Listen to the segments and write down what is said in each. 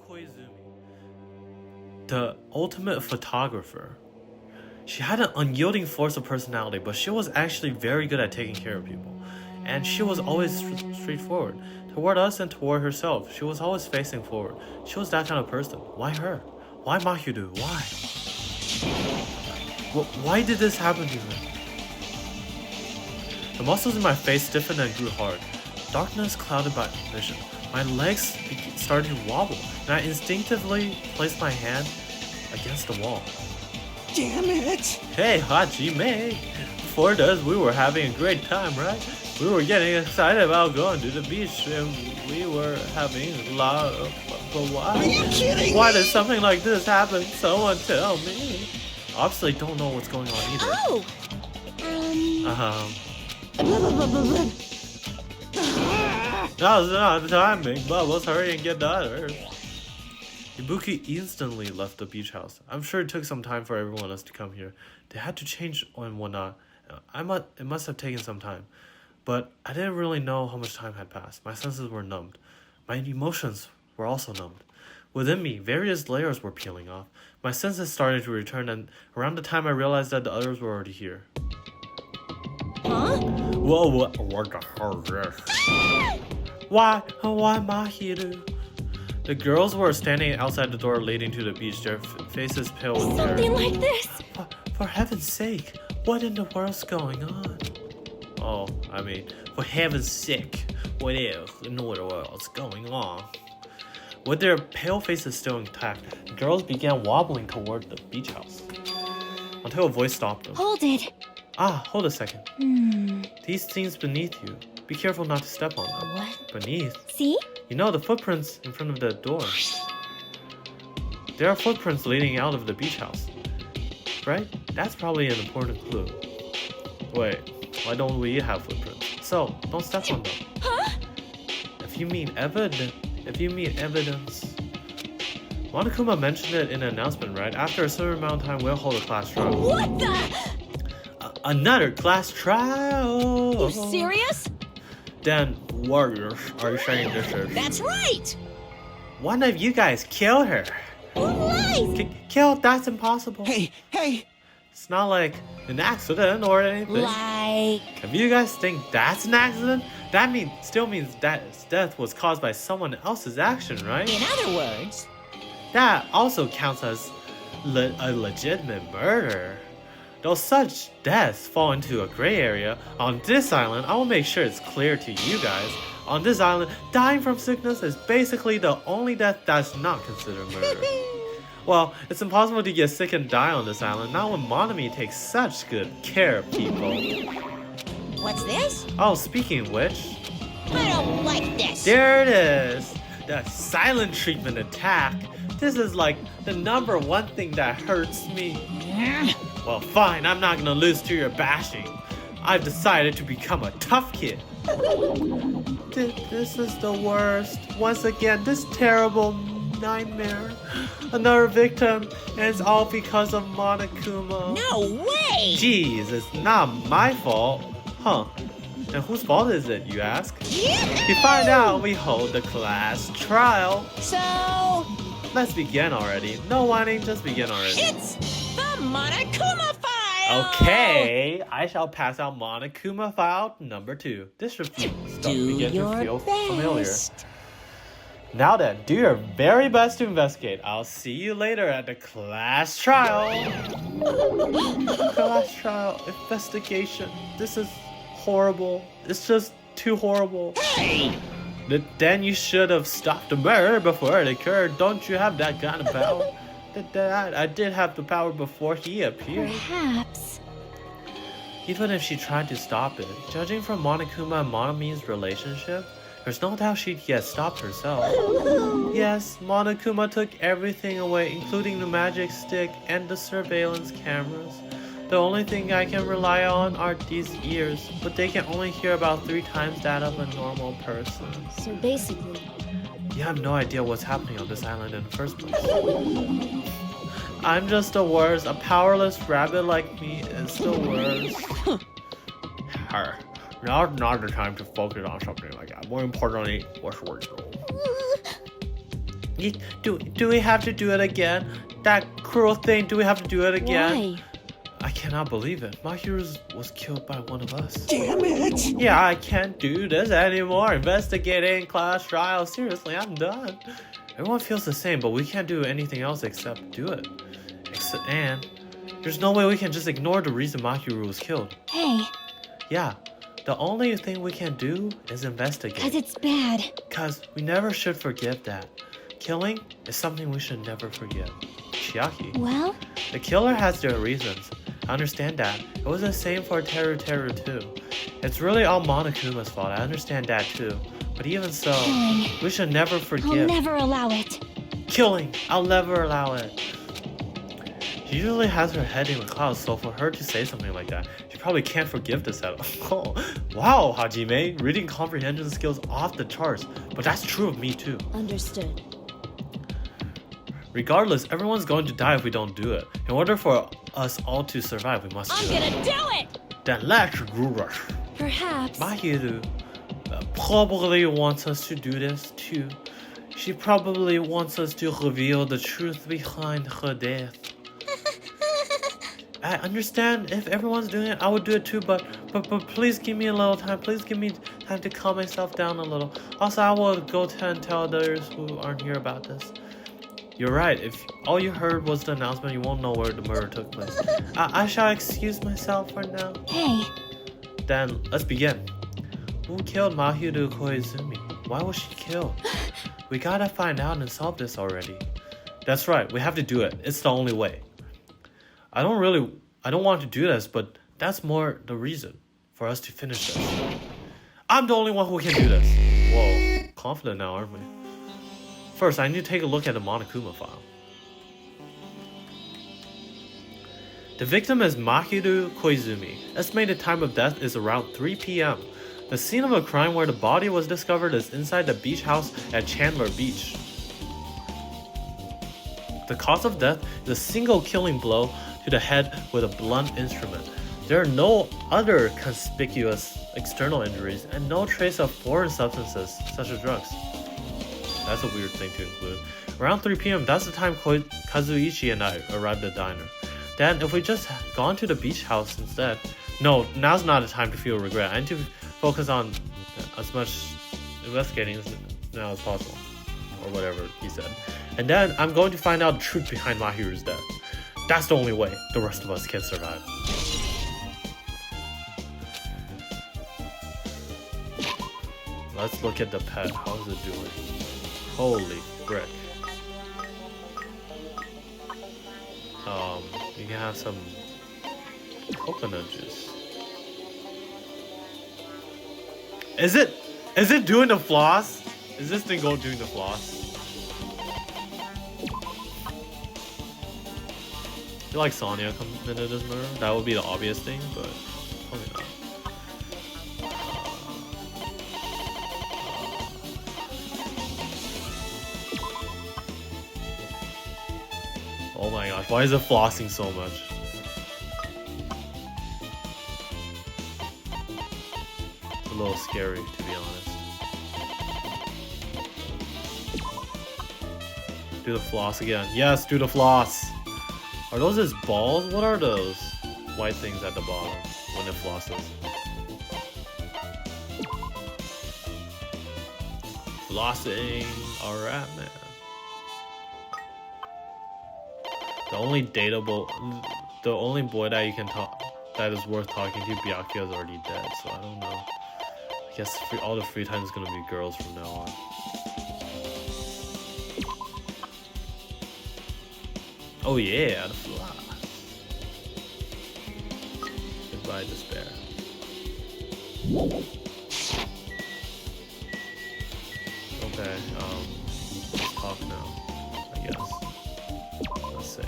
Koizumi, the ultimate photographer. She had an unyielding force of personality, but she was actually very good at taking care of people. And she was always straightforward. Toward us and toward herself, she was always facing forward. She was that kind of person. Why her? Why Mahiru? Why? Why did this happen to her? The muscles in my face stiffened and grew hard. Darkness clouded my vision. My legs started to wobble, and I instinctively placed my hand against the wall. Damn it! Hey, Hajime! Before this, we were having a great time, right? We were getting excited about going to the beach, and we were having a lot of... But why? Are you kidding Why me? did something like this happen? Someone tell me. Obviously don't know what's going on either. Oh! Now's not the time, Big Bubbles. Hurry and get the others. Ibuki instantly left the beach house. I'm sure it took some time for everyone else to come here. They had to change and whatnot. It must have taken some time. But I didn't really know how much time had passed. My senses were numbed. My emotions were also numbed. Within me, various layers were peeling off. My senses started to return, and around the time I realized that the others were already here. Huh? Whoa, what the hell is this? Why Mahiru? The girls were standing outside the door leading to the beach, their faces pale with fear. Something like this! For heaven's sake, what in the world's going on? Oh, I mean, for heaven's sake, what is in the world's going on? With their pale faces still intact, the girls began wobbling toward the beach house. Until a voice stopped them. Hold it! Ah, hold a second. These things beneath you. Be careful not to step on them. What? Beneath? See? You know, the footprints in front of the door. There are footprints leading out of the beach house. Right? That's probably an important clue. Wait, why don't we have footprints? So, don't step on them. Huh? If you mean evidence... Monokuma mentioned it in an announcement, right? After a certain amount of time, we'll hold a class trial. What the? Another class trial! You serious? Then, warriors, are you saying this is... That's right! One of you guys killed her. Who lies? Kill? That's impossible. Hey! It's not like an accident or anything. Like... If you guys think that's an accident, that still means that his death was caused by someone else's action, right? In other words... That also counts as a legitimate murder. Though such deaths fall into a gray area, on this island, I will make sure it's clear to you guys. On this island, dying from sickness is basically the only death that's not considered murder. Well, it's impossible to get sick and die on this island, not when Monami takes such good care of people. What's this? Oh, speaking of which... I don't like this! There it is! The silent treatment attack. This is like the #1 thing that hurts me. Well, fine, I'm not gonna lose to your bashing. I've decided to become a tough kid. This is the worst. Once again, this terrible nightmare. Another victim, and it's all because of Monokuma. No way! Jeez, it's not my fault. Huh. And whose fault is it, you ask? To find out, we hold the class trial. So... Let's begin already. No whining, just begin already. it's the Monokuma file! Okay, I shall pass out Monokuma file number 2. This should begin to feel familiar. Now then, do your very best to investigate. I'll see you later at the class trial. Class trial, investigation. This is horrible. It's just too horrible. Hey! Then you should have stopped the murder before it occurred. Don't you have that kind of power? I did have the power before he appeared. Perhaps. Even if she tried to stop it, judging from Monokuma and Monami's relationship, there's no doubt she'd get stopped herself. Yes, Monokuma took everything away, including the magic stick and the surveillance cameras. The only thing I can rely on are these ears, but they can only hear about 3 times that of a normal person. So basically... You have no idea what's happening on this island in the first place. I'm just the worst. A powerless rabbit like me is the worst. Now's not the time to focus on something like that. More importantly, what's working. Do we have to do it again? That cruel thing, do we have to do it again? Why? I cannot believe it. Mahiru was killed by one of us. Damn it! Yeah, I can't do this anymore. Investigating class trial. Seriously, I'm done. Everyone feels the same, but we can't do anything else except do it. And there's no way we can just ignore the reason Mahiru was killed. Hey, Yeah, the only thing we can do is investigate. because it's bad. Because we never should forgive that. Killing is something we should never forgive. Chiaki. Well, The killer has their reasons. I understand that. It was the same for Teru too. It's really all Monokuma's fault. I understand that too. But even so, Killing. we should never I'll forgive. never allow it. Killing! I'll never allow it. She usually has her head in the clouds, so for her to say something like that, she probably can't forgive this at all. Wow, Hajime, reading comprehension skills off the charts. But that's true of me too. Understood. Regardless, everyone's going to die if we don't do it. In order for us all to survive, we must I'm do it. gonna do it! Then let's rush. Perhaps. Mahiru probably wants us to do this too. She probably wants us to reveal the truth behind her death. I understand if everyone's doing it, I would do it too, but please give me a little time. Please give me time to calm myself down a little. Also, I will go and tell others who aren't here about this. You're right. If all you heard was the announcement, you won't know where the murder took place. I shall excuse myself for now. Hey, Then, let's begin. Who killed Mahiru Koizumi? Why was she killed? We gotta find out and solve this already. That's right, we have to do it. It's the only way. I don't want to do this, but that's more the reason for us to finish this. I'm the only one who can do this. Whoa, confident now, aren't we? First, I need to take a look at the Monokuma file. The victim is Mahiru Koizumi. Estimated time of death is around 3 p.m. The scene of a crime where the body was discovered is inside the beach house at Chandler Beach. The cause of death is a single killing blow to the head with a blunt instrument. There are no other conspicuous external injuries and no trace of foreign substances such as drugs. That's a weird thing to include. Around 3 p.m., that's the time Kazuichi and I arrived at the diner. Then, if we just gone to the beach house instead... No, now's not the time to feel regret. I need to focus on as much investigating now as possible. Or whatever he said. And then, I'm going to find out the truth behind Mahiru's death. That's the only way the rest of us can survive. Let's look at the pet. How's it doing? Holy frick. You can have some coconut juice. Is it doing the floss? Is this thing doing the floss? I feel like Sonya committed this murder. That would be the obvious thing, but probably not. Oh my gosh, why is it flossing so much? It's a little scary, to be honest. Do the floss again. Yes, do the floss! Are those his balls? What are those white things at the bottom when it flosses? Flossing! Alright, man. The only boy that you can talk that is worth talking to, Byakuya, is already dead, so I don't know. I guess all the free time is gonna be girls from now on. Oh yeah, the floss. Goodbye, despair. Okay, let's talk now, I guess. Let's save.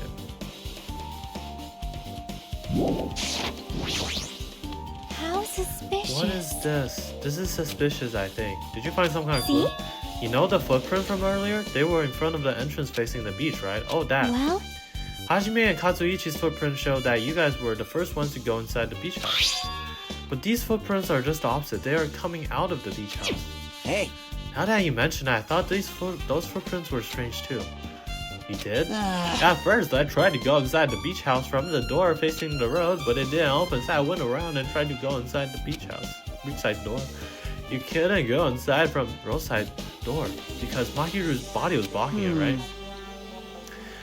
how suspicious. What is this? This is suspicious, I think. Did you find some kind of See? clue? You know the footprint from earlier? They were in front of the entrance facing the beach, right? Oh, that. Well, Hajime and Katsuichi's footprints show that you guys were the first ones to go inside the beach house. But these footprints are just the opposite. They are coming out of the beach house. Hey, Now that you mention it, I thought those footprints were strange too. You did? Ah. At first, I tried to go inside the beach house from the door facing the road, but it didn't open, so I went around and tried to go inside the beachside door. You couldn't go inside from roadside door because Mahiru's body was blocking it, right?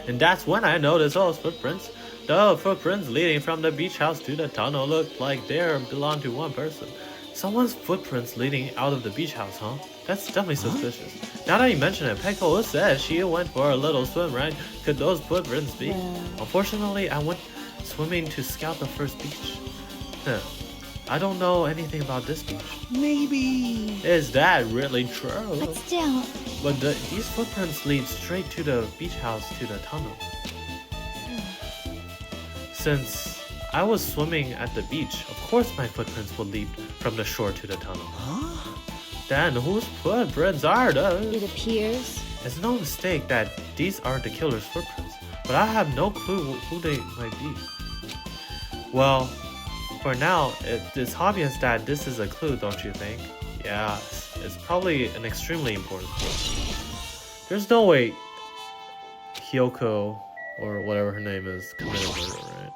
And that's when I noticed those footprints. The footprints leading from the beach house to the tunnel looked like they belonged to one person. Someone's footprints leading out of the beach house, huh? That's definitely suspicious. Now that you mention it, Peko said she went for a little swim, right? Could those footprints be? Unfortunately, I went swimming to scout the first beach. I don't know anything about this beach. Maybe. Is that really true? But still, But these footprints lead straight to the beach house to the tunnel. Since I was swimming at the beach, of course my footprints would lead from the shore to the tunnel. Huh? Then whose footprints are those? it appears. It's no mistake that these are the killer's footprints, but I have no clue who they might be. Well, for now, it's obvious that this is a clue, don't you think? Yeah, it's probably an extremely important clue. There's no way Hyoko, or whatever her name is, committed murder, right?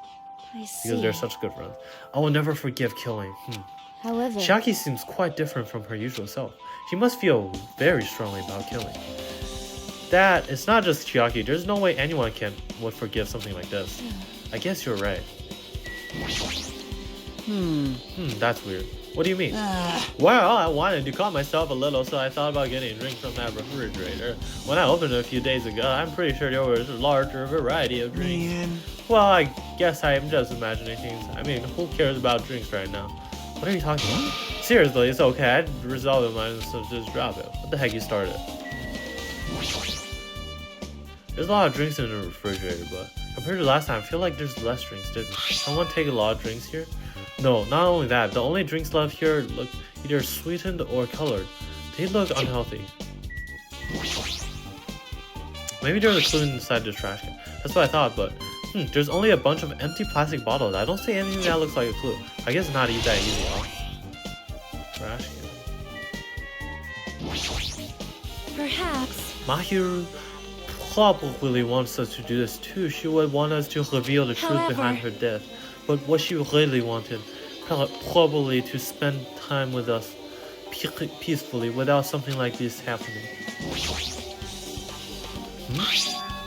I see. Because they're such good friends. I will never forgive killing. However, Chiaki seems quite different from her usual self. She must feel very strongly about killing. That it's not just Chiaki. There's no way anyone would forgive something like this. I guess you're right. That's weird. What do you mean? Well, I wanted to calm myself a little, so I thought about getting a drink from that refrigerator. When I opened it a few days ago, I'm pretty sure there was a larger variety of drinks. Man. Well, I guess I am just imagining things. I mean, who cares about drinks right now? What are you talking about? Seriously, it's okay. I'd resolve it, mine, so just drop it. What the heck, you started? There's a lot of drinks in the refrigerator, but compared to last time, I feel like there's less drinks, didn't someone take a lot of drinks here? No, not only that, the only drinks left here look either sweetened or colored. They look unhealthy. Maybe there's a clue inside the trash can. That's what I thought, but there's only a bunch of empty plastic bottles. I don't see anything that looks like a clue. I guess not that easy, huh? Trash can. perhaps. Mahiru probably wants us to do this too. She would want us to reveal the truth However, behind her death. But what she really wanted, probably to spend time with us peacefully without something like this happening.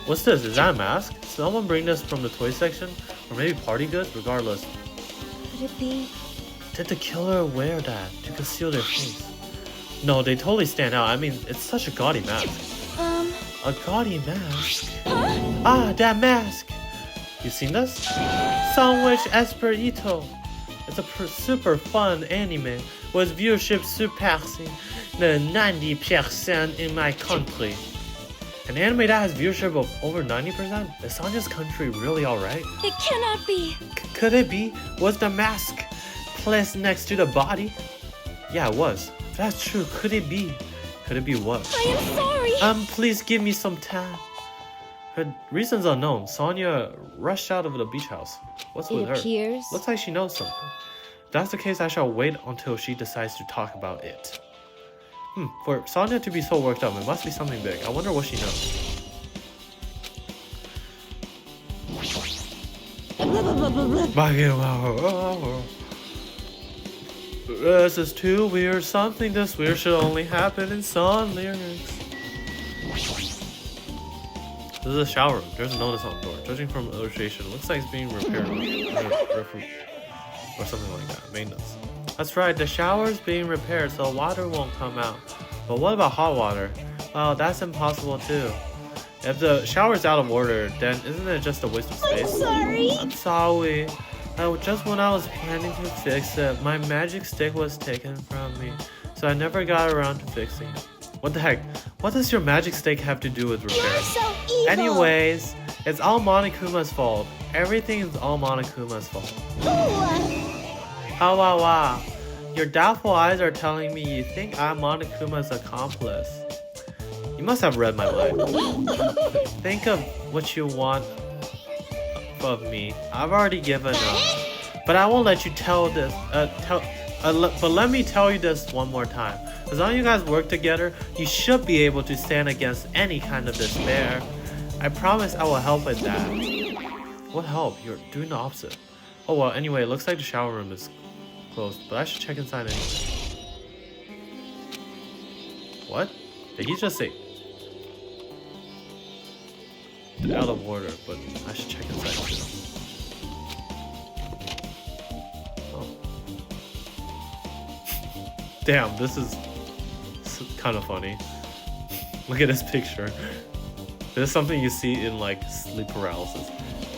What's this? Is that a mask? Did someone bring this from the toy section? Or maybe party goods? Regardless. Could it be? Did the killer wear that to conceal their face? No, they totally stand out. I mean, it's such a gaudy mask. A gaudy mask? Ah, that mask! You seen this? Sandwich Esperito. It's a super fun anime with viewership surpassing the 90% in my country. An anime that has viewership of over 90%? Is Sonya's country really alright? It cannot be. Could it be? Was the mask placed next to the body? Yeah, it was. If that's true, could it be? Could it be what? I am sorry. Please give me some time. Her reasons unknown. Sonya rushed out of the beach house. What's with It her? appears. Looks like she knows something. If that's the case, I shall wait until she decides to talk about it. For Sonya to be so worked up, it must be something big. I wonder what she knows. This is too weird. Something this weird should only happen in song lyrics. This is a shower room. There's a notice on the door. Judging from illustration, it looks like it's being repaired or something like that. Maintenance. That's right, the shower's being repaired so water won't come out. But what about hot water? Well, that's impossible too. If the shower's out of order, then isn't it just a waste of space? I'm sorry. Just when I was planning to fix it, my magic stick was taken from me, so I never got around to fixing it. What the heck? What does your magic stick have to do with repair? You're so evil. Anyways, it's all Monokuma's fault. Everything is all Monokuma's fault. Wow. Your doubtful eyes are telling me you think I'm Monokuma's accomplice. You must have read my mind. Think of what you want of me. I've already given up. But I won't let you tell this. But let me tell you this one more time. As long as you guys work together, you should be able to stand against any kind of despair. I promise I will help with that. What help? You're doing the opposite. Oh well, anyway, it looks like the shower room is closed, but I should check inside anyway. What? Did he just say out of order, but I should check inside too. Oh. Damn, this is kind of funny. Look at this picture. This is something you see in like sleep paralysis.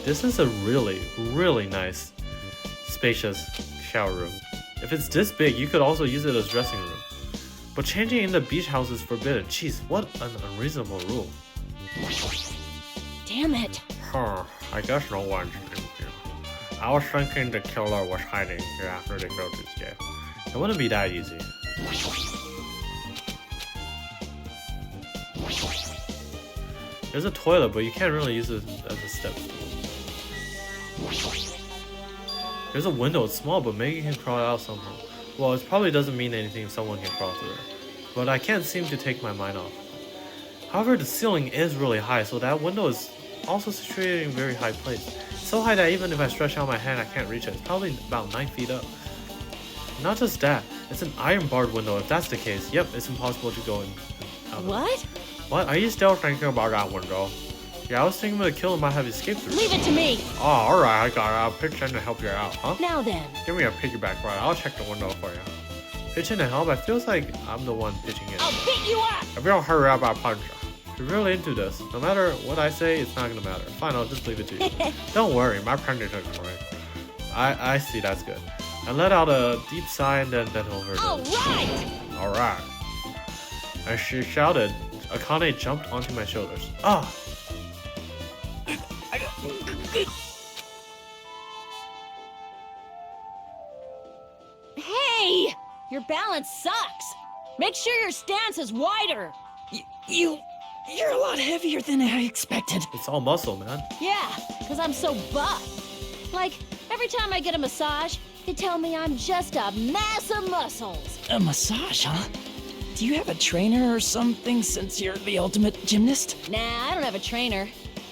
This is a really, really nice, spacious shower room. If it's this big, you could also use it as dressing room. But changing in the beach house is forbidden. Jeez, what an unreasonable rule. Damn it. Huh, I guess no one's in here. I was thinking the killer was hiding here after they built this game. It wouldn't be that easy. There's a toilet, but you can't really use it as a step stool. There's a window, it's small, but maybe you can crawl out somehow. Well, it probably doesn't mean anything if someone can crawl through it. But I can't seem to take my mind off. However, the ceiling is really high, so that window is also situated in a very high place. So high that even if I stretch out my hand, I can't reach it. It's probably about 9 feet up. Not just that, it's an iron barred window. If that's the case, yep, it's impossible to go in. What? What? Are you still thinking about that window? Yeah, I was thinking the killer might have escaped through. Leave it to me. Oh, alright, I got it. I'll pitch in to help you out, huh? Now then. Give me a piggyback ride. I'll check the window for you. Pitch in to help? It feels like I'm the one pitching in. I'll beat you up. If you don't hurry up, I'll punch you. If you're really into this, no matter what I say, it's not gonna matter. Fine, I'll just leave it to you. Don't worry, my partner took it right. I see, that's good. I let out a deep sigh and then bent over. Alright! Alright. As she shouted, Akane jumped onto my shoulders. Ah! Hey! Your balance sucks. Make sure your stance is wider. You're a lot heavier than I expected. It's all muscle, man. Yeah, because I'm so buff. Like, every time I get a massage, they tell me I'm just a mass of muscles. A massage, huh? Do you have a trainer or something since you're the ultimate gymnast? Nah, I don't have a trainer.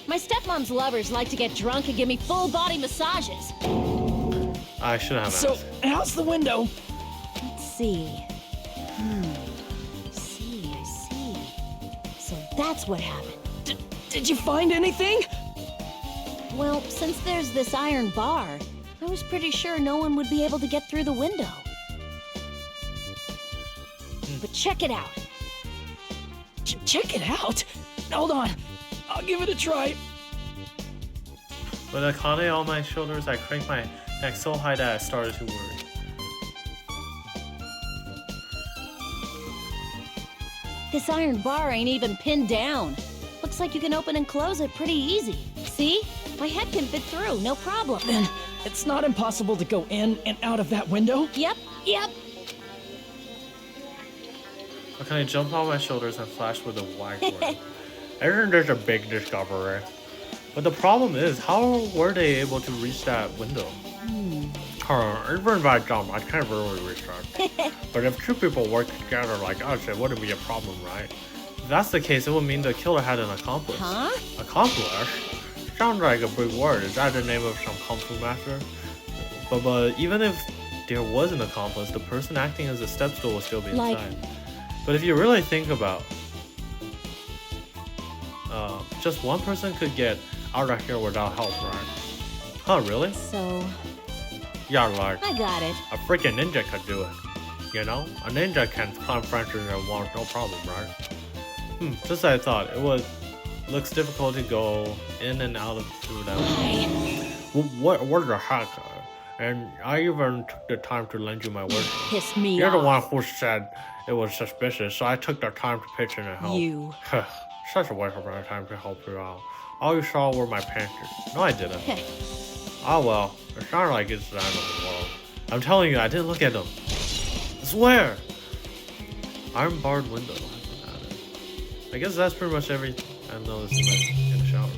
My stepmom's lovers like to get drunk and give me full body massages. I should have So, asked. how's the window? Let's see. I see. So that's what happened. Did you find anything? Well, since there's this iron bar, I was pretty sure no one would be able to get through the window. But check it out. Check it out. Hold on. I'll give it a try. With Akane on my shoulders, I cranked my neck so high that I started to worry. This iron bar ain't even pinned down. Looks like you can open and close it pretty easy. See? My head can fit through, no problem. Then it's not impossible to go in and out of that window? Yep. Akane jumped on my shoulders and flashed with a wide grin. Isn't this a big discovery? But the problem is, how were they able to reach that window? Even if I jump, I can't really reach that. But if two people work together like us, it wouldn't be a problem, right? If that's the case, it would mean the killer had an accomplice. Huh? Accomplice? Sounds like a big word. Is that the name of some kung fu master? But even if there was an accomplice, the person acting as a step stool would still be Like- inside. But if you really think about, just one person could get out of here without help, right? Huh, really? So, Yeah, like I got it. a freaking ninja could do it. You know, a ninja can climb fences and walk, no problem, right? Just as I thought, looks difficult to go in and out of through that. What the heck? And I even took the time to lend you my word. Piss me You're off. the one who said it was suspicious, so I took the time to pitch in and help. You. Such a waste of my time to help you out. All you saw were my panties. No, I didn't. Oh well, it's not like it's the end of the world. I'm telling you, I didn't look at them. I swear! Iron barred window. I guess that's pretty much everything I noticed in the shower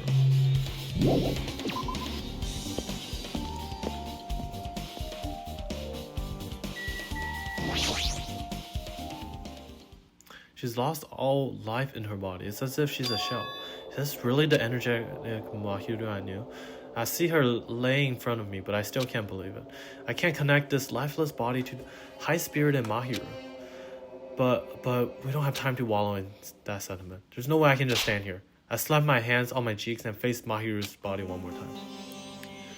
room. She's lost all life in her body. It's as if she's a shell. Is this really the energetic Mahiru I knew? I see her laying in front of me, but I still can't believe it. I can't connect this lifeless body to high-spirited Mahiru. But we don't have time to wallow in that sentiment. There's no way I can just stand here. I slapped my hands on my cheeks and faced Mahiru's body one more time.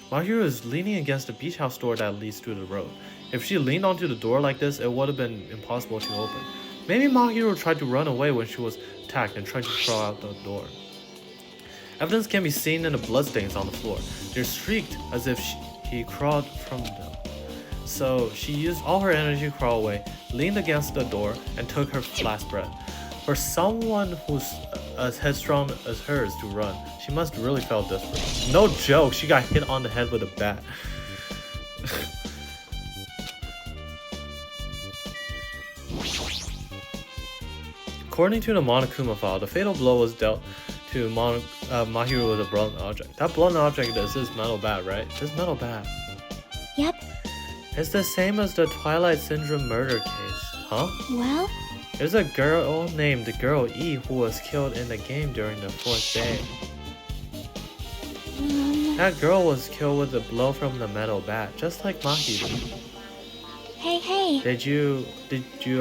Mahiru is leaning against the beach house door that leads to the road. If she leaned onto the door like this, it would have been impossible to open. Maybe Mahiru tried to run away when she was attacked and tried to crawl out the door. Evidence can be seen in the bloodstains on the floor. They're streaked as if he crawled from them. So she used all her energy to crawl away, leaned against the door, and took her last breath. For someone who's as headstrong as hers to run, she must really felt desperate. No joke, she got hit on the head with a bat. According to the Monokuma file, the fatal blow was dealt to Mahiru with a blunt object. That blunt object is this metal bat, right? This metal bat. Yep. It's the same as the Twilight Syndrome murder case. Huh? Well? There's a girl named the Girl E who was killed in the game during the 4th day. That girl was killed with a blow from the metal bat, just like Mahiru. Hey. Did you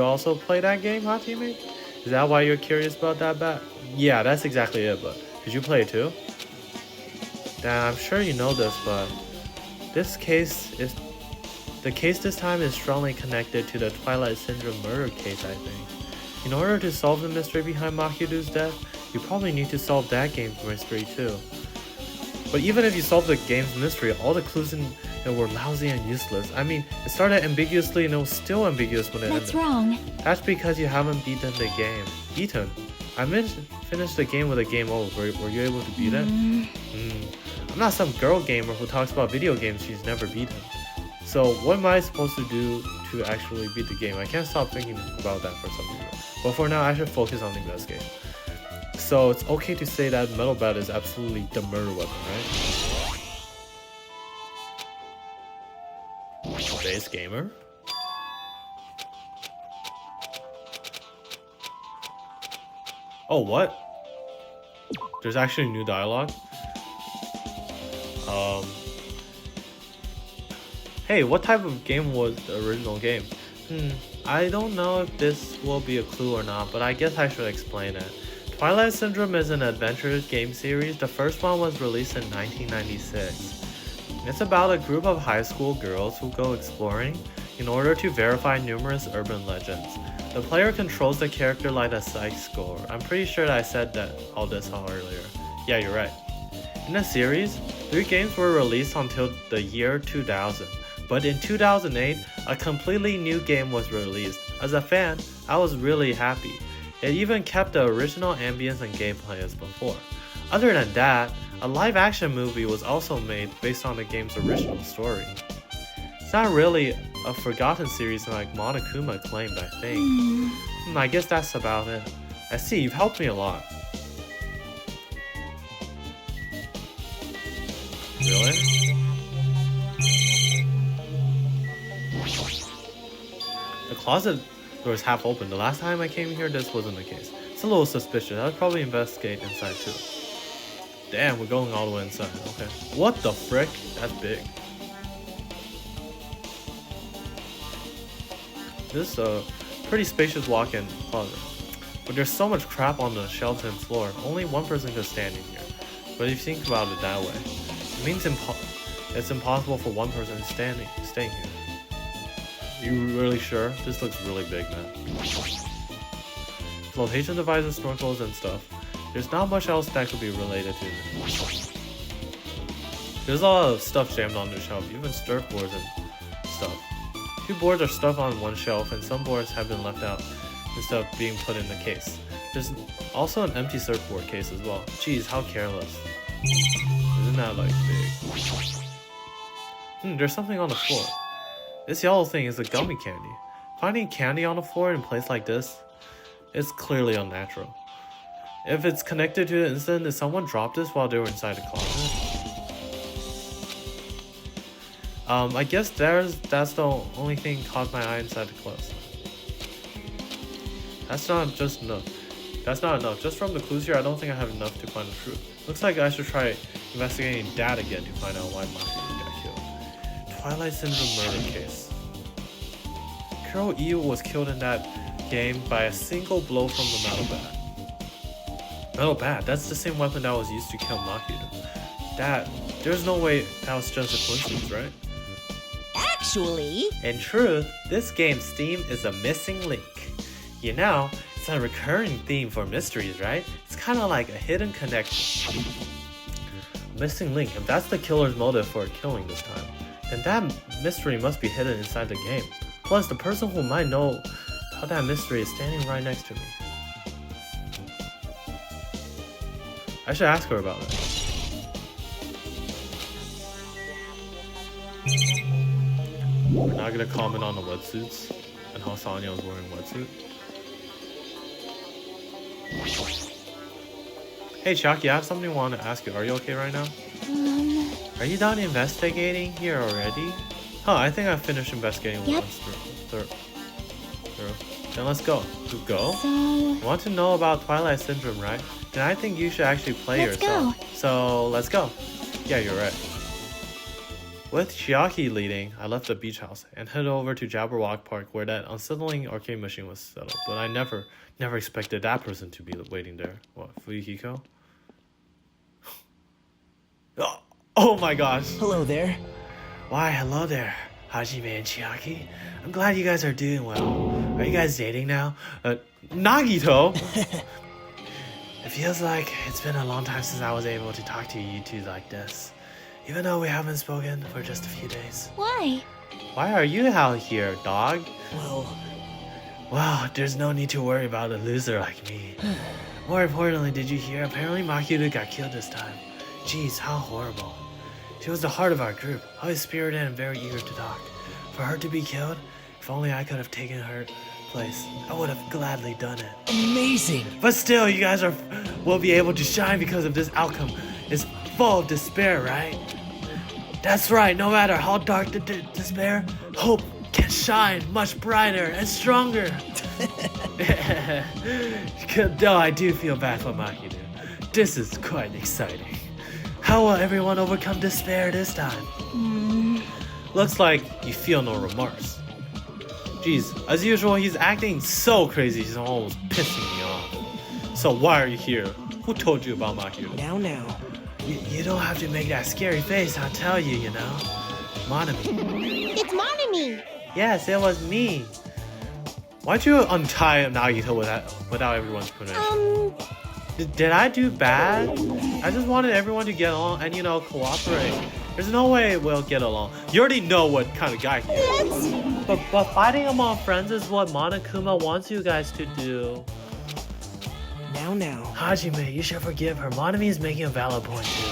also play that game, Hachime? Is that why you're curious about that bat? Yeah, that's exactly it, but did you play it too? Damn, I'm sure you know this, but the case this time is strongly connected to the Twilight Syndrome murder case, I think. In order to solve the mystery behind Mahiru's death, you probably need to solve that game's mystery too. But even if you solve the game's mystery, all the clues in it were lousy and useless. I mean, it started ambiguously and it was still ambiguous when it ended. That's wrong. That's because you haven't beaten the game. Beaten? I finished the game with a game over. Were you able to beat it? I'm not some girl gamer who talks about video games she's never beaten. So what am I supposed to do to actually beat the game? I can't stop thinking about that for some reason. But for now, I should focus on the investigation. So it's okay to say that metal bat is absolutely the murder weapon, right? Base gamer? Oh, what? There's actually new dialogue? Hey, what type of game was the original game? I don't know if this will be a clue or not, but I guess I should explain it. Twilight Syndrome is an adventure game series. The first one was released in 1996. It's about a group of high school girls who go exploring in order to verify numerous urban legends. The player controls the character like a psych score. I'm pretty sure that I said all this earlier. Yeah, you're right. In the series, 3 games were released until the year 2000. But in 2008, a completely new game was released. As a fan, I was really happy. It even kept the original ambience and gameplay as before. Other than that, a live-action movie was also made based on the game's original story. It's not really a forgotten series like Monokuma claimed, I think. I guess that's about it. I see, you've helped me a lot. Really? The closet door is half open. The last time I came here, this wasn't the case. It's a little suspicious. I'd probably investigate inside too. Damn, we're going all the way inside. Okay. What the frick? That's big. This is a pretty spacious walk-in closet. But there's so much crap on the shelves and floor. Only one person could stand in here. But if you think about it that way, it means it's impossible for one person staying here. You really sure? This looks really big, man. Flotation devices, snorkels, and stuff. There's not much else that could be related to this. There's a lot of stuff jammed on the shelf, even surfboards and stuff. 2 boards are stuffed on one shelf, and some boards have been left out instead of being put in the case. There's also an empty surfboard case as well. Jeez, how careless. Isn't that like big? There's something on the floor. This yellow thing is a gummy candy. Finding candy on the floor in a place like this is clearly unnatural. If it's connected to the incident, did someone drop this while they were inside the closet? I guess that's the only thing caught my eye inside the closet. That's not just enough. That's not enough. Just from the clues here, I don't think I have enough to find the truth. Looks like I should try investigating that again to find out why Makiru got killed. Twilight Syndrome murder case. Kuro E was killed in that game by a single blow from the metal bat. Metal bat? That's the same weapon that was used to kill Makiru. There's no way that was just a coincidence, right? Actually, In truth, this game's theme is a missing link. You know, it's a recurring theme for mysteries, right? It's kind of like a hidden connection. Missing link, if that's the killer's motive for killing this time, then that mystery must be hidden inside the game. Plus, the person who might know about that mystery is standing right next to me. I should ask her about it. We're not gonna comment on the wetsuits and how Sonya was wearing a wetsuit. Hey Chucky, I have something I want to ask you. Are you okay right now? Are you done investigating here already? Huh, I think I finished investigating Yep. once through. Then let's go. To go? so You want to know about Twilight Syndrome, right? Then I think you should actually play Let's yourself. go. So let's go. Yeah, you're right. With Chiaki leading, I left the beach house and headed over to Jabberwock Park where that unsettling arcade machine was set up. But I never expected that person to be waiting there. What, Fuyuhiko? Oh my gosh. Hello there. Why, hello there, Hajime and Chiaki. I'm glad you guys are doing well. Are you guys dating now? Nagito? It feels like it's been a long time since I was able to talk to you two like this. Even though we haven't spoken for just a few days. why? Why are you out here, dog? Well, There's no need to worry about a loser like me. More importantly, did you hear? Apparently Makiru got killed this time. Jeez, how horrible. She was the heart of our group, always spirited and very eager to talk. For her to be killed, if only I could have taken her place, I would have gladly done it. amazing. But still, you guys will be able to shine because of this outcome. It's full of despair, right? That's right, no matter how dark the despair, hope can shine much brighter and stronger. Though I do feel bad for Makiru. This is quite exciting. How will everyone overcome despair this time? Looks like you feel no remorse. Jeez, as usual, he's acting so crazy, he's almost pissing me off. So why are you here? Who told you about Makiru? Now. You don't have to make that scary face, I'll tell you, you know. Monami. It's Monami. Yes, it was me. Why'd you untie Nagito without everyone's permission? Did I do bad? I just wanted everyone to get along and, cooperate. There's no way we'll get along. You already know what kind of guy he is. But fighting among friends is what Monokuma wants you guys to do. Now. Hajime, you should forgive her. Monami is making a valid point too.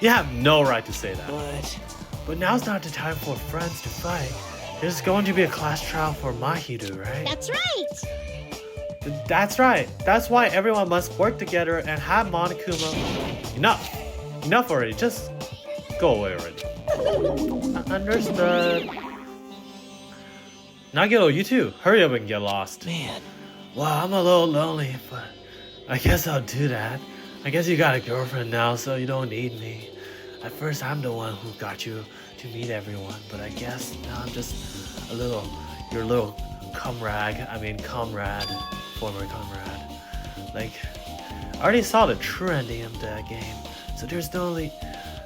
You have no right to say that. But now's not the time for friends to fight. There's going to be a class trial for Mahiru, right? That's right. That's right. That's why everyone must work together and have Monokuma. Enough already. Just go away already. Understood. Nagito, you too. Hurry up and get lost. Man, Well, I'm a little lonely, but I guess I'll do that. I guess you got a girlfriend now, so you don't need me. At first, I'm the one who got you to meet everyone, but I guess now I'm just your little comrade, former comrade. Like, I already saw the true ending of that game, so there's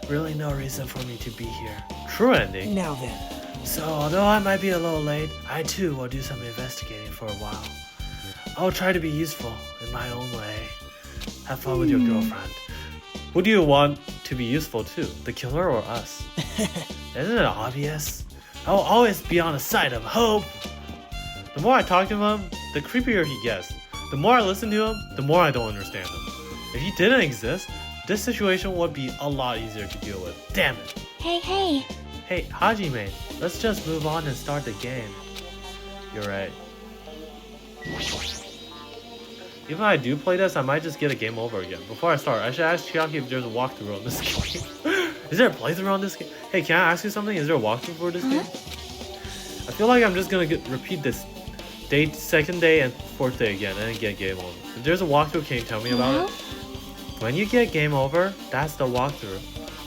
really no reason for me to be here. True ending? now then. So, although I might be a little late, I too will do some investigating for a while. I'll try to be useful in my own way. Have fun with your girlfriend. Who do you want to be useful to? The killer or us? Isn't it obvious? I'll always be on the side of hope. The more I talk to him, the creepier he gets. The more I listen to him, the more I don't understand him. If he didn't exist, this situation would be a lot easier to deal with. Damn it. Hey. Hey, Hajime, let's just move on and start the game. You're right. Even if I do play this, I might just get a game over again. Before I start, I should ask Chiaki if there's a walkthrough on this game. Is there a playthrough on this game? Hey, can I ask you something? Is there a walkthrough for this game? I feel like I'm just gonna repeat this second day and fourth day again, and then get game over. If there's a walkthrough, can you tell me about Hello? it? When you get game over, that's the walkthrough.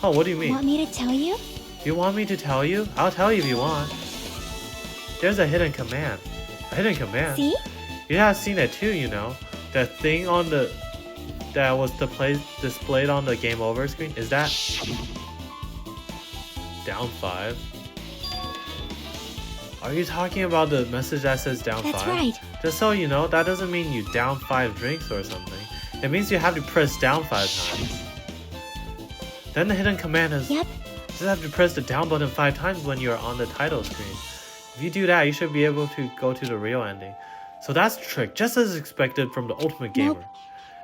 Oh, what do you mean? Want me to tell you? You want me to tell you? I'll tell you if you want. There's a hidden command. A hidden command? See? You have seen it too, you know. That thing on the... that was displayed on the game over screen. Is that... down 5? Are you talking about the message that says down 5? That's right. Just so you know, that doesn't mean you down 5 drinks or something. It means you have to press down 5 times. Then the hidden command is... Yep. You just have to press the down button 5 times when you're on the title screen. If you do that, you should be able to go to the real ending. So that's the trick, just as expected from the Ultimate Gamer. Nope.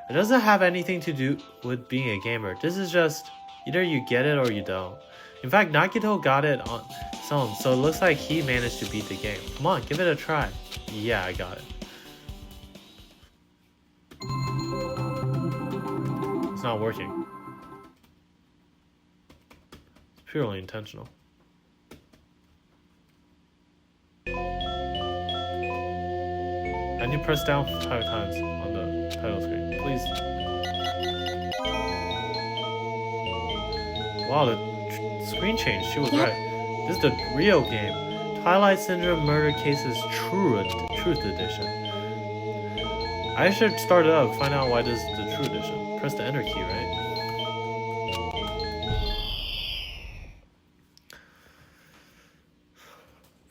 It doesn't have anything to do with being a gamer. This is just, either you get it or you don't. In fact, Nagito got it on his own, so it looks like he managed to beat the game. Come on, give it a try. Yeah, I got it. It's not working. It's purely intentional. And you press down 5 times on the title screen, please. Wow, the screen changed. She was right. This is the real game. Twilight Syndrome Murder Cases Truth Edition. I should start it up, find out why this is the True Edition. Press the enter key, right?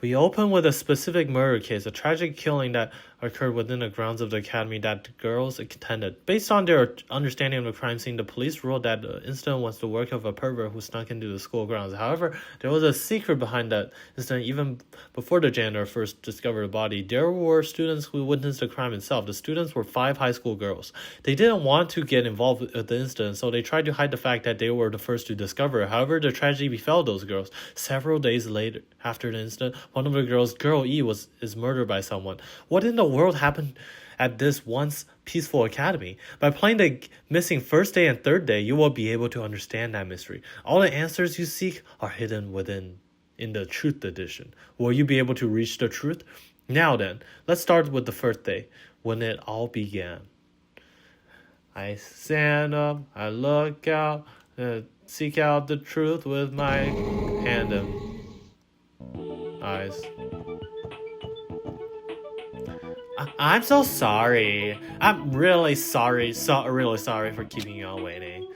We open with a specific murder case, a tragic killing that occurred within the grounds of the academy that the girls attended. Based on their understanding of the crime scene, the police ruled that the incident was the work of a pervert who snuck into the school grounds. However, there was a secret behind that incident. Even before the janitor first discovered the body, there were students who witnessed the crime itself. The students were 5 high school girls. They didn't want to get involved with the incident, so they tried to hide the fact that they were the first to discover it. However, the tragedy befell those girls. Several days later, after the incident, one of the girls, Girl E, is murdered by someone. What in the world happened at this once peaceful academy? By playing the missing first day and third day, you will be able to understand that mystery. All the answers you seek are hidden in the Truth Edition. Will you be able to reach the truth? Now then, let's start with the first day, when it all began. I stand up, I look out, seek out the truth with my hand and eyes. I'm so sorry. I'm really sorry. Really sorry for keeping you all waiting.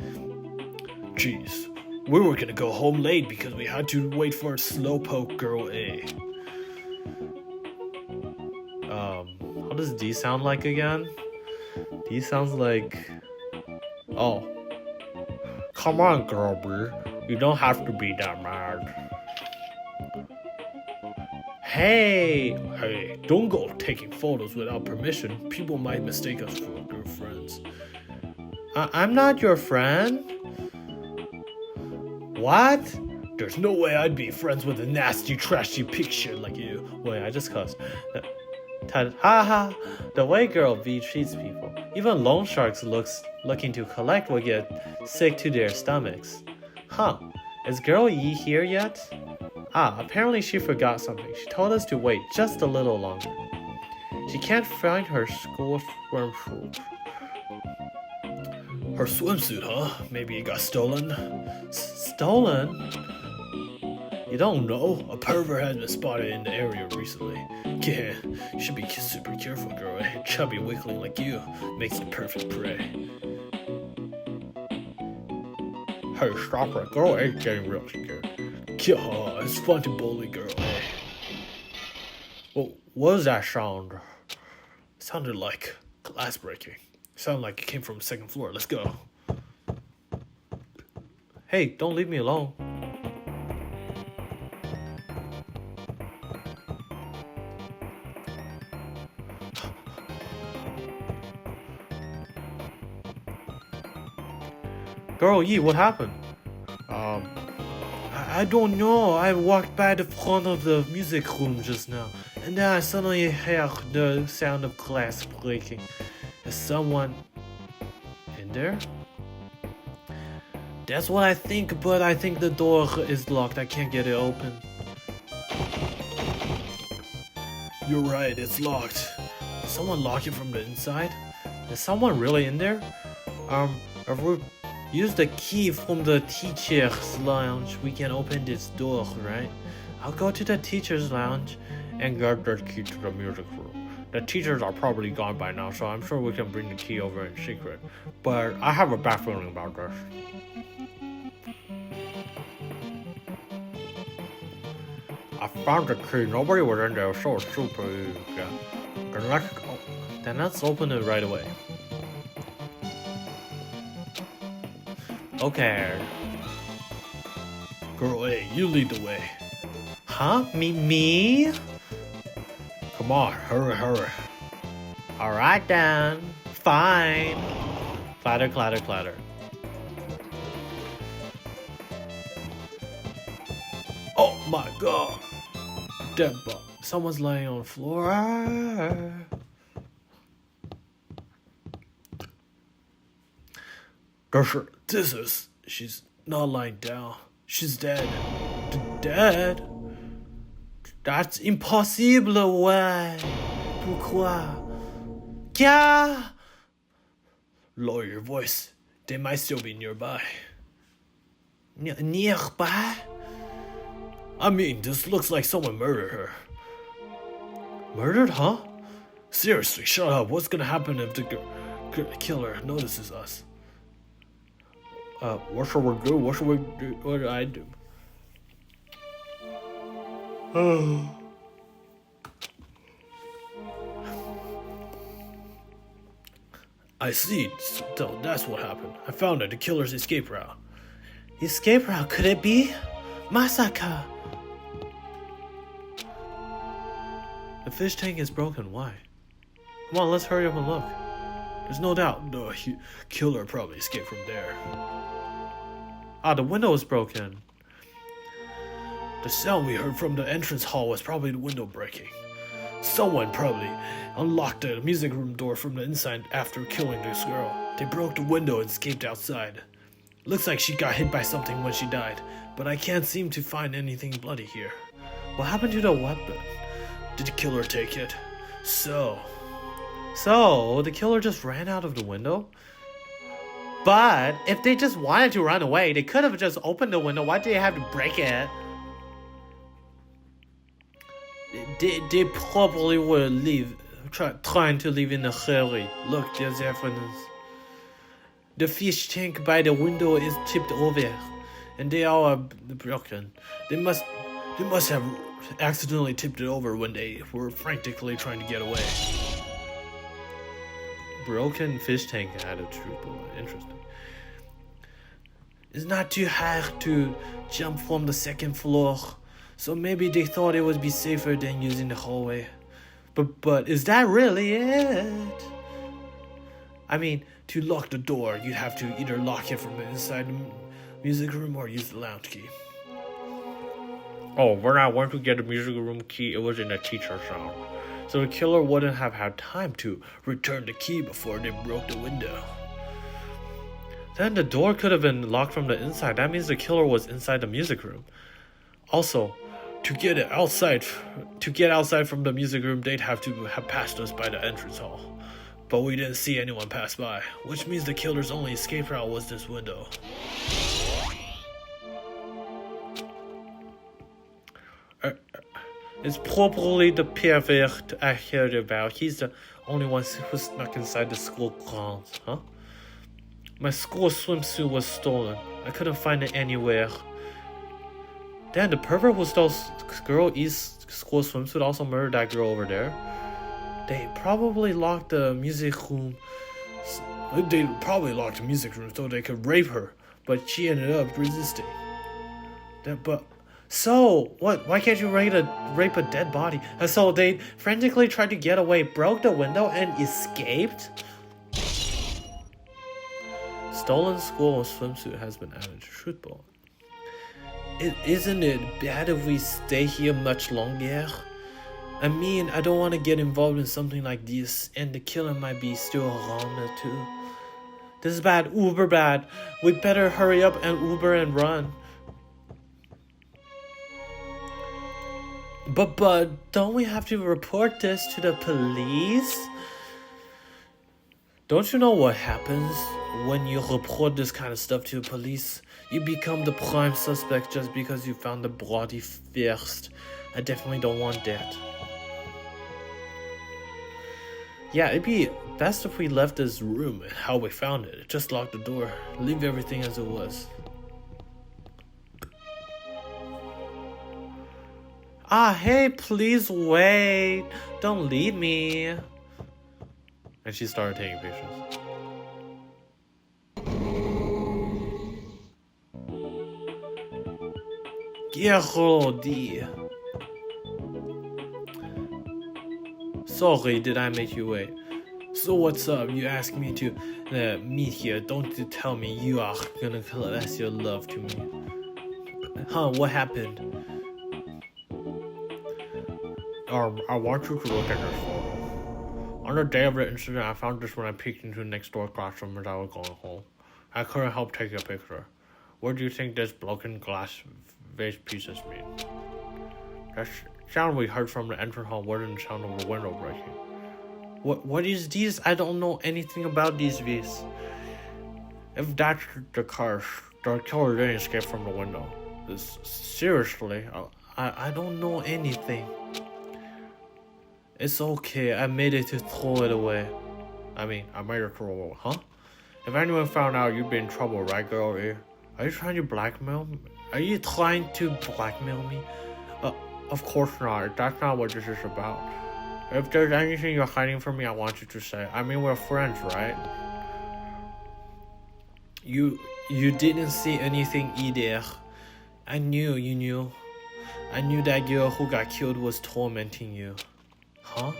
Jeez, we were gonna go home late because we had to wait for Slowpoke Girl A. How does D sound like again? D sounds like... Oh. Come on, Girl B. You don't have to be that mad. Hey, don't go taking photos without permission. People might mistake us for good friends. I'm not your friend? What? There's no way I'd be friends with a nasty, trashy pig shit like you. Wait, I just cussed. Haha, the way Girl V treats people. Even loan sharks looking to collect will get sick to their stomachs. Huh, is Girl E here yet? Ah, apparently she forgot something. She told us to wait just a little longer. She can't find her school swimsuit. Her swimsuit, huh? Maybe it got stolen? Stolen? You don't know? A pervert has been spotted in the area recently. Yeah, you should be super careful, girl. A chubby weakling like you makes the perfect prey. Hey, stop it. Girl ain't getting real scared. Yeah, it's fun to bully girl. Well, what was that sound? It sounded like glass breaking. It sounded like it came from the second floor. Let's go. Hey, don't leave me alone. Girl, Yi, what happened? I don't know. I walked by the front of the music room just now, and then I suddenly heard the sound of glass breaking. Is someone in there? That's what I think, but I think the door is locked. I can't get it open. You're right, it's locked. Did someone lock it from the inside? Is someone really in there? If we use the key from the teacher's lounge, we can open this door, right? I'll go to the teacher's lounge and get the key to the music room. The teachers are probably gone by now, so I'm sure we can bring the key over in secret. But I have a bad feeling about this. I found the key. Nobody was in there, so super. Yeah. Then let's open it right away. Okay. Girl A, you lead the way. Huh? Me? Come on, hurry. Alright then. Fine. Clatter, clatter, clatter. Oh my god. Dead bug. Someone's laying on the floor. She's not lying down. She's dead. Dead? That's impossible. Why? Pourquoi? क्या? Lower your voice. They might still be nearby. Nearby? I mean, this looks like someone murdered her. Murdered, huh? Seriously, shut up. What's gonna happen if the killer notices us? What should we do? What should we do? What do I do? I see. So that's what happened. I found it. The killer's escape route. Escape route? Could it be? Masaka! The fish tank is broken. Why? Come on, let's hurry up and look. There's no doubt the killer probably escaped from there. Ah, the window is broken. The sound we heard from the entrance hall was probably the window breaking. Someone probably unlocked the music room door from the inside after killing this girl. They broke the window and escaped outside. Looks like she got hit by something when she died, but I can't seem to find anything bloody here. What happened to the weapon? Did the killer take it? So, the killer just ran out of the window? But if they just wanted to run away, they could have just opened the window. Why did they have to break it? They probably were trying to leave in a hurry. Look, there's evidence. The fish tank by the window is tipped over, and they are broken. They must have accidentally tipped it over when they were frantically trying to get away. Broken fish tank attitude. Interesting. It's not too hard to jump from the second floor, so maybe they thought it would be safer than using the hallway. But is that really it? I mean, to lock the door, you'd have to either lock it from the inside the music room or use the lounge key. Oh, when I went to get the music room key, it was in the teacher's room. So the killer wouldn't have had time to return the key before they broke the window. Then the door could have been locked from the inside. That means the killer was inside the music room. Also, to get outside from the music room, they'd have to have passed us by the entrance hall. But we didn't see anyone pass by, which means the killer's only escape route was this window. It's probably the pervert I heard about. He's the only one who snuck inside the school grounds, huh? My school swimsuit was stolen. I couldn't find it anywhere. Damn, the pervert who stole girl E's school swimsuit also murdered that girl over there. They probably locked the music room. They probably locked the music room so they could rape her, but she ended up resisting. So, what? Why can't you rape a dead body? So they frantically tried to get away, broke the window, and escaped? Stolen school swimsuit has been added to shootball. Isn't it bad if we stay here much longer? I mean, I don't want to get involved in something like this, and the killer might be still around too. This is bad, uber bad. We better hurry up and Uber and run. But don't we have to report this to the police? Don't you know what happens when you report this kind of stuff to the police? You become the prime suspect just because you found the body first. I definitely don't want that. Yeah, it'd be best if we left this room and how we found it. Just lock the door. Leave everything as it was. Ah, hey, please wait. Don't leave me. And she started taking pictures. Gerodi. Sorry, did I make you wait? So what's up? You asked me to meet here. Don't you tell me you are gonna confess your love to me. Huh, what happened? I want you to look at this photo. On the day of the incident, I found this when I peeked into the next door classroom as I was going home. I couldn't help taking a picture. What do you think this broken glass vase pieces mean? That sound we heard from the entrance hall wasn't the sound of a window breaking. What is these? I don't know anything about these vases. If that's the case, the killer didn't escape from the window. Seriously, I don't know anything. It's okay, I made it to throw it away. I made it throw it away, huh? If anyone found out, you'd be in trouble, right, girl? Are you trying to blackmail me? Are you trying to blackmail me? Of course not. That's not what this is about. If there's anything you're hiding from me, I want you to say. I mean, we're friends, right? You didn't see anything either. I knew you knew. I knew that girl who got killed was tormenting you. Huh?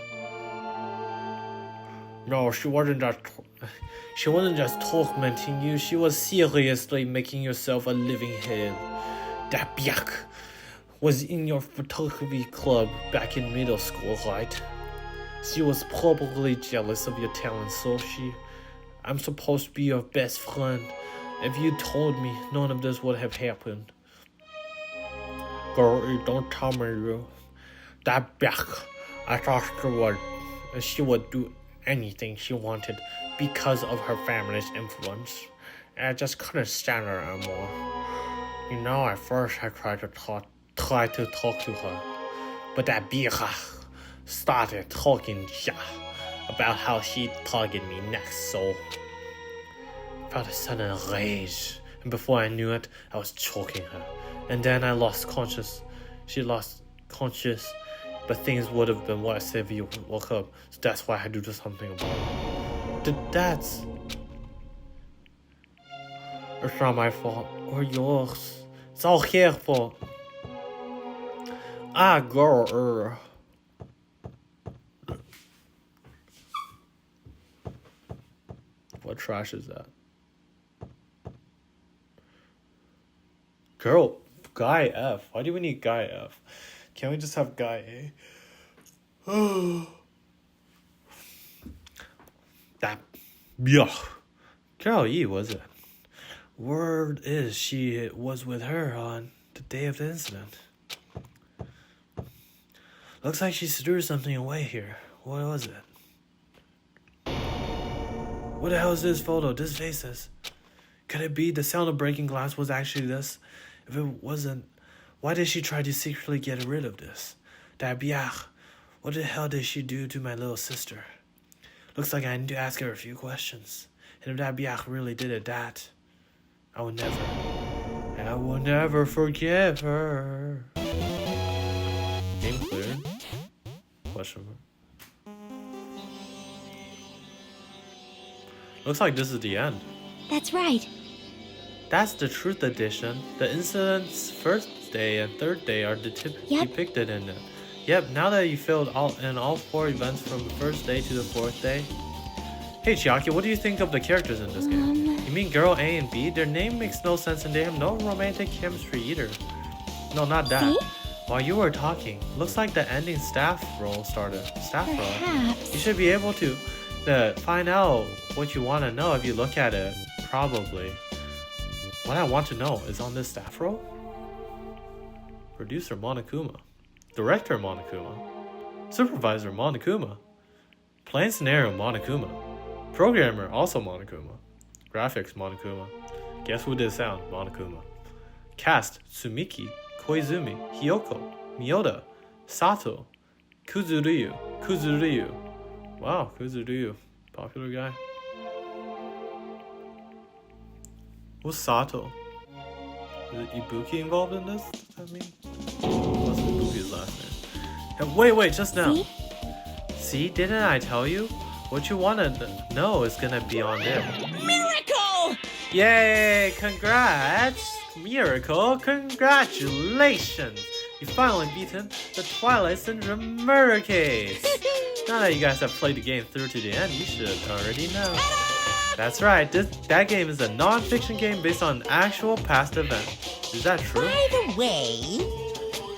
No, she wasn't just tormenting you. She was seriously making yourself a living hell. That Byak was in your photography club back in middle school, right? She was probably jealous of your talent, so I'm supposed to be your best friend. If you told me, none of this would have happened. Girl, don't tell me you. That Byak, I thought she would do anything she wanted because of her family's influence. And I just couldn't stand her anymore. You know, at first I tried to talk to her, but that Bika started talking about how she'd target me next, so I felt a sudden rage, and before I knew it, I was choking her. And then I lost conscious. She lost conscious, but things would have been worse if you woke up, so that's why I had to do something about it. That's... It's not my fault, or yours. It's all her fault. Ah, girl. What trash is that? Girl, Guy F. Why do we need Guy F? Can't we just have Guy A? That... Yeah. Girl E, was it? Word is she was with her on the day of the incident. Looks like she threw something away here. What was it? What the hell is this photo? This faces. Could it be the sound of breaking glass was actually this? If it wasn't, why did she try to secretly get rid of this? That biach. What the hell did she do to my little sister? Looks like I need to ask her a few questions. And if that biach really did it, I will never forgive her. Game cleared? Question mark. Looks like this is the end. That's right. That's the Truth Edition. The incident's first day and third day are depicted in it. Yep, now that you filled all 4 events from the first day to the 4th day. Hey Chiaki, what do you think of the characters in this game? You mean girl A and B? Their name makes no sense and they have no romantic chemistry either. No, not that. See? While you were talking, looks like the ending staff role started. Staff role? Perhaps. You should be able to find out what you want to know if you look at it. Probably. What I want to know is on this staff roll? Producer Monokuma. Director Monokuma. Supervisor Monokuma. Playing scenario Monokuma. Programmer also Monokuma. Graphics Monokuma. Guess who did sound? Monokuma. Cast Tsumiki, Koizumi, Hiyoko, Miyoda, Sato, Kuzuryu. Wow, Kuzuryu. Popular guy. Who's Sato? Is Ibuki involved in this? I mean, what's Ibuki's last name? And wait, just now. See? See, didn't I tell you? What you want to know is gonna be on there. Miracle! Yay! Congrats! Miracle! Congratulations! You finally beaten the Twilight Syndrome murder case! Now that you guys have played the game through to the end, you should already know. That's right, that game is a non-fiction game based on actual past events. Is that true? By the way,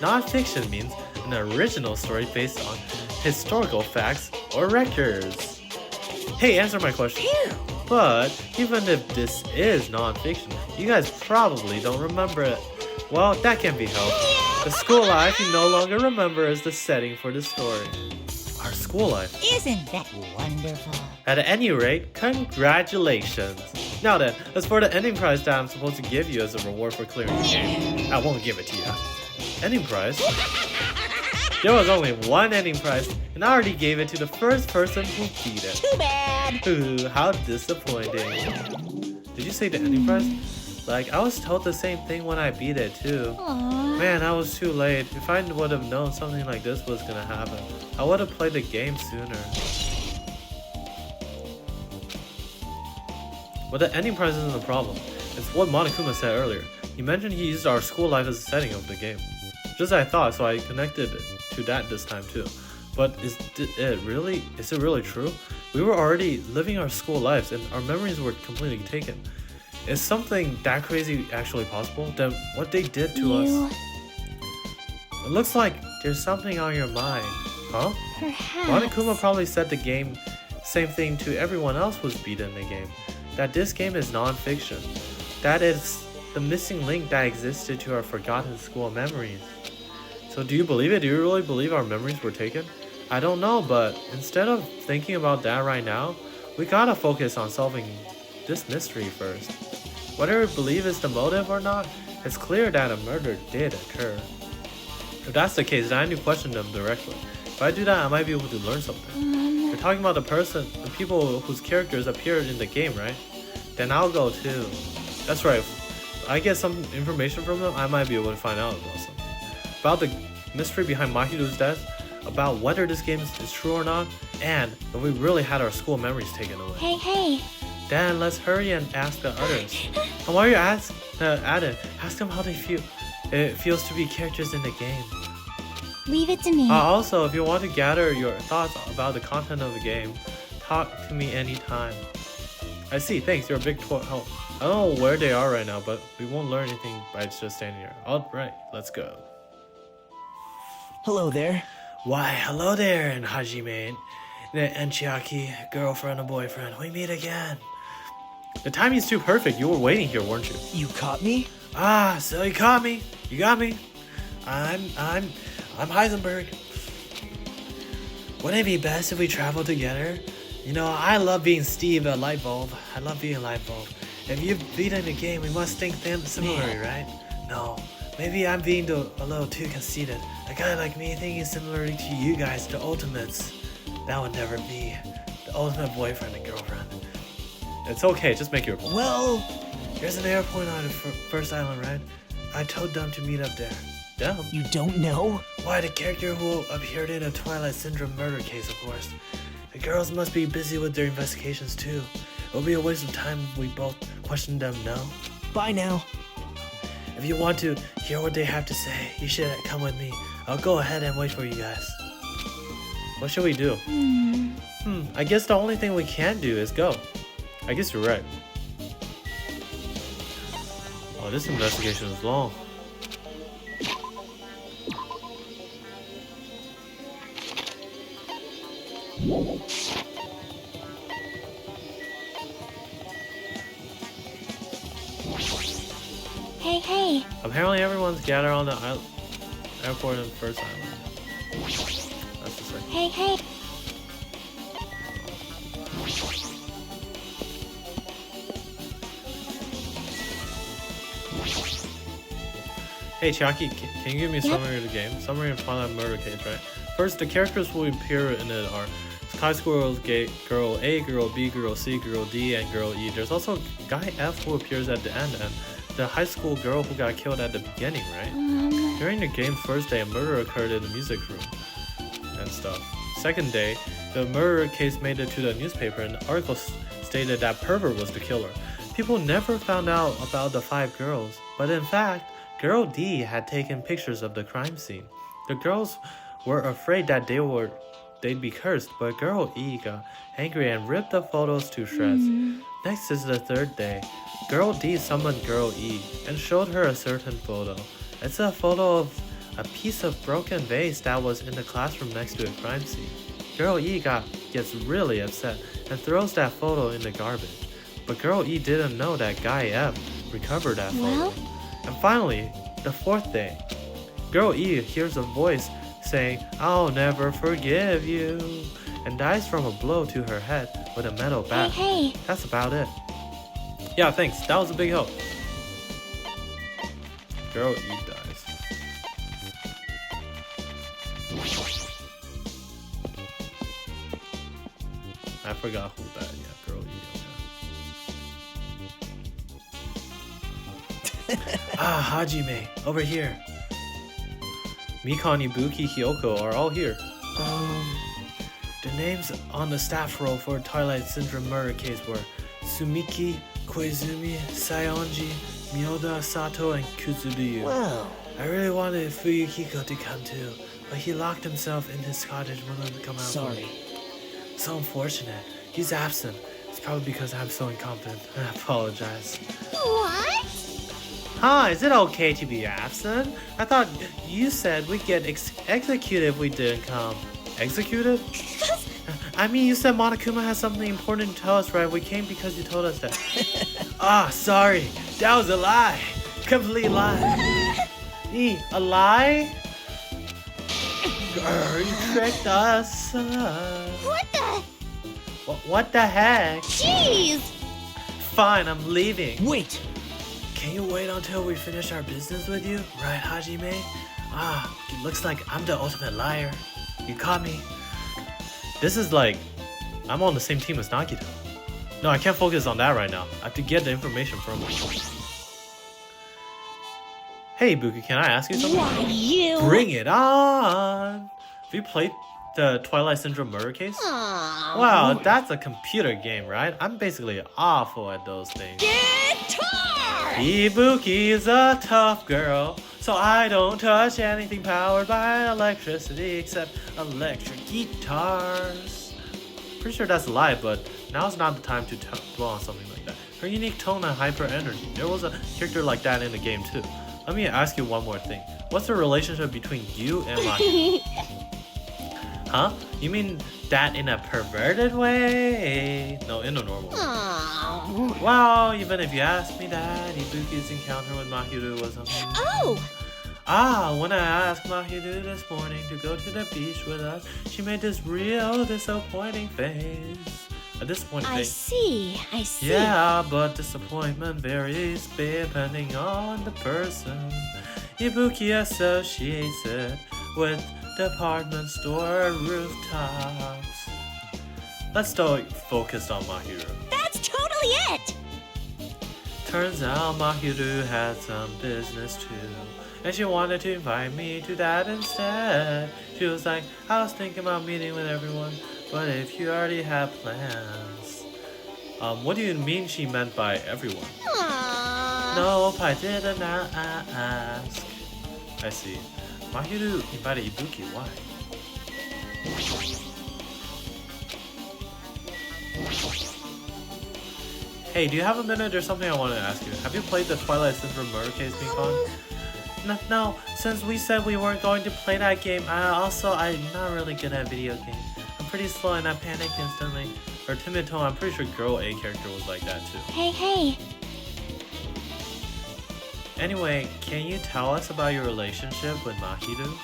Non-fiction means an original story based on historical facts or records. Hey, answer my question. But even if this is non-fiction, you guys probably don't remember it. Well, that can be helped. The school life you no longer remember is the setting for the story. Our school life. isn't that wonderful? At any rate, congratulations. Now then, as for the ending prize that I'm supposed to give you as a reward for clearing the game, I won't give it to you. Ending prize? There was only one ending prize, and I already gave it to the first person who beat it. Too bad. Ooh, how disappointing. Did you say the ending prize? Like, I was told the same thing when I beat it too. Aww. Man, I was too late. If I would have known something like this was gonna happen, I would have played the game sooner. But the ending prize isn't the problem. It's what Monokuma said earlier. He mentioned he used our school life as a setting of the game. Just as I thought, so I connected it to that this time too. But is it really true? We were already living our school lives and our memories were completely taken. Is something that crazy actually possible? Then what they did to us? It looks like there's something on your mind. Huh? Perhaps. Monokuma probably said the game same thing to everyone else who's beaten the game. That this game is non-fiction. That is the missing link that existed to our forgotten school memories. So do you believe it? Do you really believe our memories were taken? I don't know, but instead of thinking about that right now, we gotta focus on solving this mystery first. Whether we believe it's the motive or not, it's clear that a murder did occur. If that's the case, then I need to question them directly. If I do that, I might be able to learn something. You're talking about the people whose characters appeared in the game, right? Then I'll go too. That's right. If I get some information from them, I might be able to find out about something. About the mystery behind Mahiru's death, about whether this game is true or not, and if we really had our school memories taken away. Hey. Then let's hurry and ask the others. And while you're at it, ask them how they feel. It feels to be characters in the game. Leave it to me. Also, if you want to gather your thoughts about the content of the game, talk to me anytime. I see, thanks, you're a big help. I don't know where they are right now, but we won't learn anything by just standing here. Alright, let's go. Hello there. Why, hello there, and Hajime, and Chiaki, girlfriend and boyfriend. We meet again. The timing's too perfect. You were waiting here, weren't you? You caught me? Ah, so you caught me. You got me. I'm Heisenberg. Wouldn't it be best if we traveled together? You know, I love being Steve, a light bulb. I love being a light bulb. If you've beaten the game, we must think them similarly, right? No, maybe I'm being a little too conceited. A guy like me thinking similarly to you guys, the ultimates. That would never be. The ultimate boyfriend and girlfriend. It's okay, just make your point. Well, There's an airport on the first island, right? I told them to meet up there. Damn. you don't know? Why, the character who appeared in a Twilight Syndrome murder case, of course. The girls must be busy with their investigations too. It'll be a waste of time if we both question them, no? Bye now. If you want to hear what they have to say, you should come with me. I'll go ahead and wait for you guys. What should we do? I guess the only thing we can do is go. I guess you're right. Oh, this investigation is long. Hey. Apparently everyone's gathered on the airport in First Island. That's the second. Hey, hey. Hey Chiaki, can you give me a summary of the game? Summary of Twilight Murder Case, right? First, the characters who appear in it are Sky Squirrel's Girl A, Girl B, Girl C, Girl D, and Girl E. There's also Guy F who appears at the end, and the high school girl who got killed at the beginning, right? During the game's first day, a murder occurred in the music room and stuff. Second day, the murder case made it to the newspaper, and the article stated that Pervert was the killer. People never found out about the 5 girls, but in fact, Girl D had taken pictures of the crime scene. The girls were afraid that they'd be cursed, but Girl E got angry and ripped the photos to shreds. Next is the third day. Girl D summoned Girl E and showed her a certain photo. It's a photo of a piece of broken vase that was in the classroom next to a crime scene. Girl E gets really upset and throws that photo in the garbage. But Girl E didn't know that Guy F recovered that photo. And finally, the fourth day, Girl E hears a voice saying, "I'll never forgive you," and dies from a blow to her head with a metal bat. Hey, hey. That's about it. Yeah, thanks. That was a big help. Girl E dies. I forgot who died. Yeah, Girl E. Okay. Hajime, over here. Mikon, Ibuki, Hyoko are all here. The names on the staff roll for Twilight Syndrome murder case were Sumiki, Koizumi, Saionji, Miyoda, Sato, and Kuzuryu. Whoa. I really wanted Fuyuhiko to come too, but he locked himself in his cottage and wouldn't come out. Sorry. So unfortunate. He's absent. It's probably because I'm so incompetent. I apologize. What? Huh, is it okay to be absent? I thought you said we'd get executed if we didn't come. Executed? I mean, you said Monokuma has something important to tell us, right? We came because you told us that. Sorry. That was a lie. Complete lie. A lie? Girl, you tricked us. What the? What the heck? Jeez! Fine, I'm leaving. Wait! Can you wait until we finish our business with you? Right, Hajime? It looks like I'm the ultimate liar. You caught me. This is like, I'm on the same team as Nagito. No, I can't focus on that right now. I have to get the information from him. Hey, Buki, can I ask you something? Why, you? Bring it on! Have you played the Twilight Syndrome murder case? Aw. Wow, that's a computer game, right? I'm basically awful at those things. Guitar! Ibuki is a tough girl, so I don't touch anything powered by electricity except electric guitars. Pretty sure that's a lie, but now's not the time to dwell on something like that. Her unique tone and hyper energy. There was a character like that in the game too. Let me ask you one more thing. What's the relationship between you and Maki? Huh? You mean that in a perverted way? No, in a normal way. Aw. Well, even if you ask me that, Ibuki's encounter with Mahiru was Oh! when I asked Mahiru this morning to go to the beach with us, she made this real disappointing face. A disappointing I face. see. Yeah, but disappointment varies depending on the person. Ibuki associates it with department store rooftops. Let's stay focused on Mahiru. That's totally it! Turns out Mahiru had some business too, and she wanted to invite me to that instead. She was like, I was thinking about meeting with everyone, but if you already have plans. What do you mean she meant by everyone? Aww. Nope, I didn't ask. I see. Mahiru invited Ibuki, why? Hey, do you have a minute? There's something I want to ask you. Have you played the Twilight Syndrome murder case, Mikon? No, since we said we weren't going to play that game, I'm not really good at video games. I'm pretty slow and I panic instantly. Or timid tone, I'm pretty sure Girl A character was like that too. Hey. Anyway, can you tell us about your relationship with Mahiru?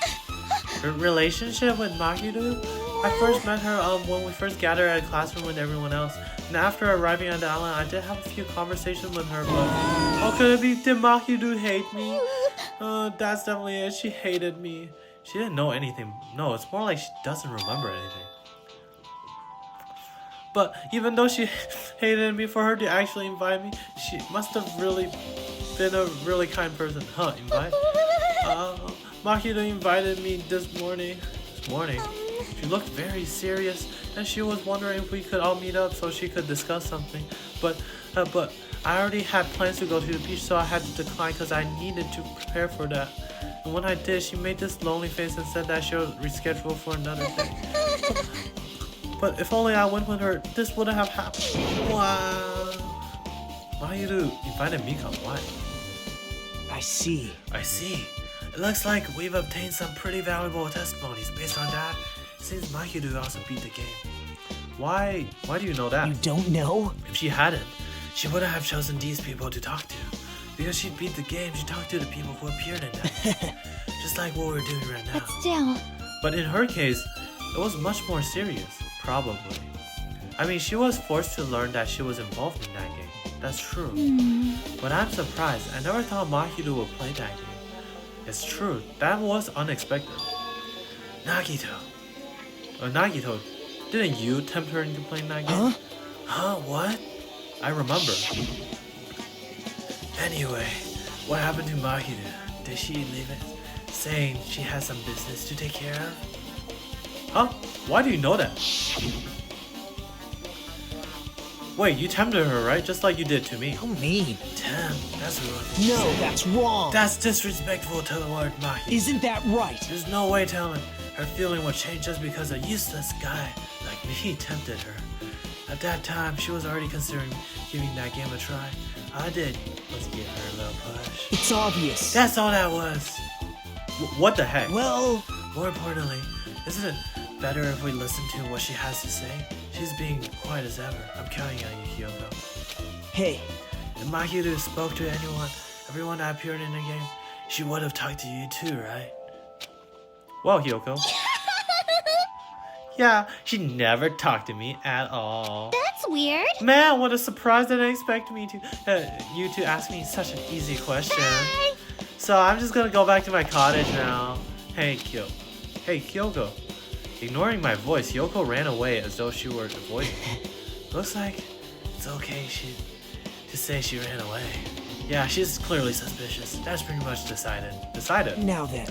Her relationship with Mahiru? I first met her when we first gathered at a classroom with everyone else. And after arriving on the island, I did have a few conversations with her, but how could it be? Did Mahiru hate me? That's definitely it. She hated me. She didn't know anything. No, it's more like she doesn't remember anything. But even though she hated me, for her to actually invite me, she must have really been a really kind person. Huh, invite? Mahiru invited me this morning. She looked very serious, and she was wondering if we could all meet up so she could discuss something. But I already had plans to go to the beach, so I had to decline because I needed to prepare for that. And when I did, she made this lonely face and said that she'll reschedule for another day. But if only I went with her, this wouldn't have happened. Wow. Mahiru invited Mika. Why? I see. It looks like we've obtained some pretty valuable testimonies. Based on that, it seems Mahiru also beat the game. Why do you know that? You don't know? If she hadn't, she wouldn't have chosen these people to talk to. Because she beat the game, she talked to the people who appeared in that. Just like what we're doing right now. But still. But in her case, it was much more serious. Probably. I mean, she was forced to learn that she was involved in that game. That's true. But I'm surprised. I never thought Mahiru would play that game. It's true. That was unexpected. Nagito, didn't you tempt her into playing that game? Huh? What? I remember. Anyway, what happened to Mahiru? Did she leave it, saying she has some business to take care of? Huh? Why do you know that? Wait, you tempted her, right? Just like you did to me. How mean. Damn, that's rude. No, that's wrong. That's disrespectful toward Mahiru. Isn't that right? There's no way telling her feeling would change just because a useless guy like me tempted her. At that time, she was already considering giving that game a try. I did was give her a little push. It's obvious. That's all that was. What the heck? Well, more importantly, isn't it better if we listen to what she has to say? She's being quiet as ever. I'm counting on you, Hyoko. hey, If Mahiru spoke to everyone that appeared in the game, she would have talked to you too, right? Well, Hyoko. Yeah, she never talked to me at all. That's weird. Man, what a surprise! Didn't expect me to you to ask me such an easy question. Bye. So I'm just gonna go back to my cottage now. Hey, Kyoko. Ignoring my voice, Hyoko ran away as though she were avoiding me. Looks like it's okay to say she ran away. Yeah, she's clearly suspicious. That's pretty much decided. now then.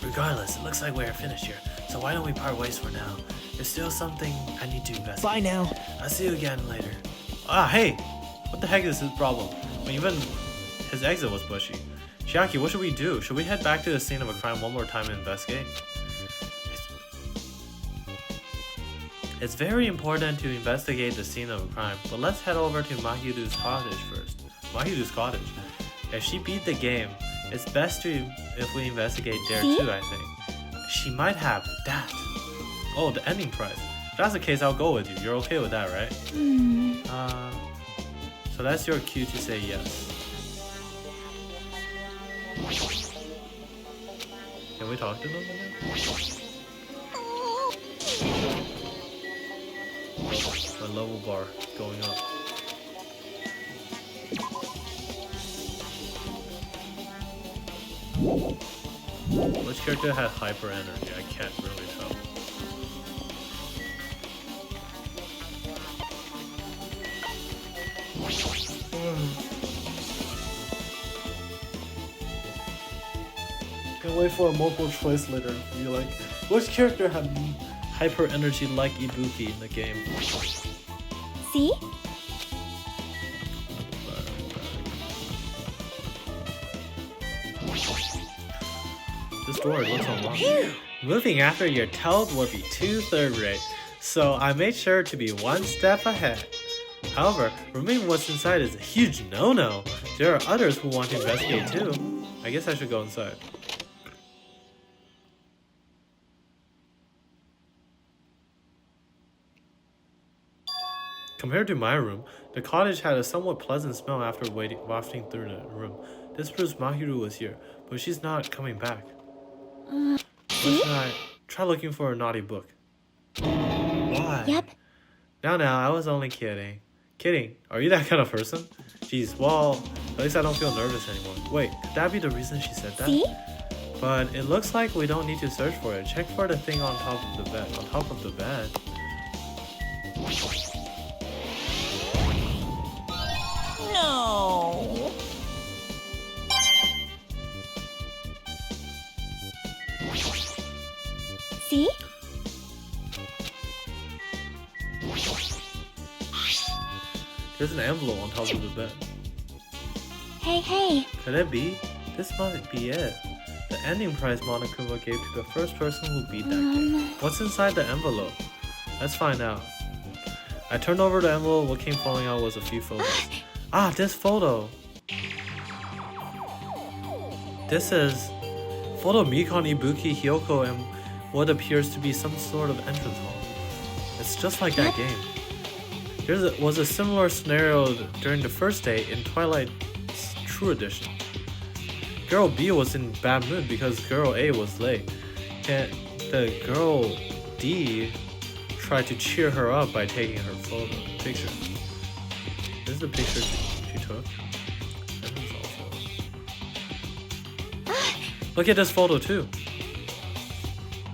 Regardless, it looks like we're finished here. So why don't we part ways for now? There's still something I need to investigate. Bye now. I'll see you again later. Ah, hey! What the heck is his problem? I mean, even his exit was bushy. Chiaki, what should we do? Should we head back to the scene of a crime one more time and investigate? It's very important to investigate the scene of a crime, but let's head over to Mahiru's cottage first. Mahiru's cottage. If she beat the game, it's best if we investigate there too, I think. She might have that. Oh, the ending prize. If that's the case, I'll go with you. You're okay with that, right? So that's your cue to say yes. Can we talk to them again? My level bar is going up. Which character had hyper energy? I can't really tell. Can't wait for a multiple choice later. Be like, which character had hyper energy like Ibuki in the game? See? This door looks unlocked. Moving after you're told would be too third rate, so I made sure to be one step ahead. However, removing what's inside is a huge no-no. There are others who want to investigate too. I guess I should go inside. Compared to my room, the cottage had a somewhat pleasant smell after wafting through the room. This proves Mahiru was here, but she's not coming back. See? Try looking for a naughty book. Why? Yep. No, I was only kidding. Kidding? Are you that kind of person? Jeez, well, at least I don't feel nervous anymore. Wait, could that be the reason she said that? See? But it looks like we don't need to search for it. Check for the thing on top of the bed. On top of the bed? No. See? There's an envelope on top of the bed. Hey. Could it be? This might be it. The ending prize Monokuma gave to the first person who beat that game. What's inside the envelope? Let's find out. I turned over the envelope. What came falling out was a few photos. Ah, this photo. This is photo of Mikon, Ibuki, Hyoko, and what appears to be some sort of entrance hall. It's just like that game. There was a similar scenario during the first day in Twilight's True Edition. Girl B was in bad mood because Girl A was late, and the Girl D tried to cheer her up by taking her picture. This is the picture she took. And this also. Look at this photo too.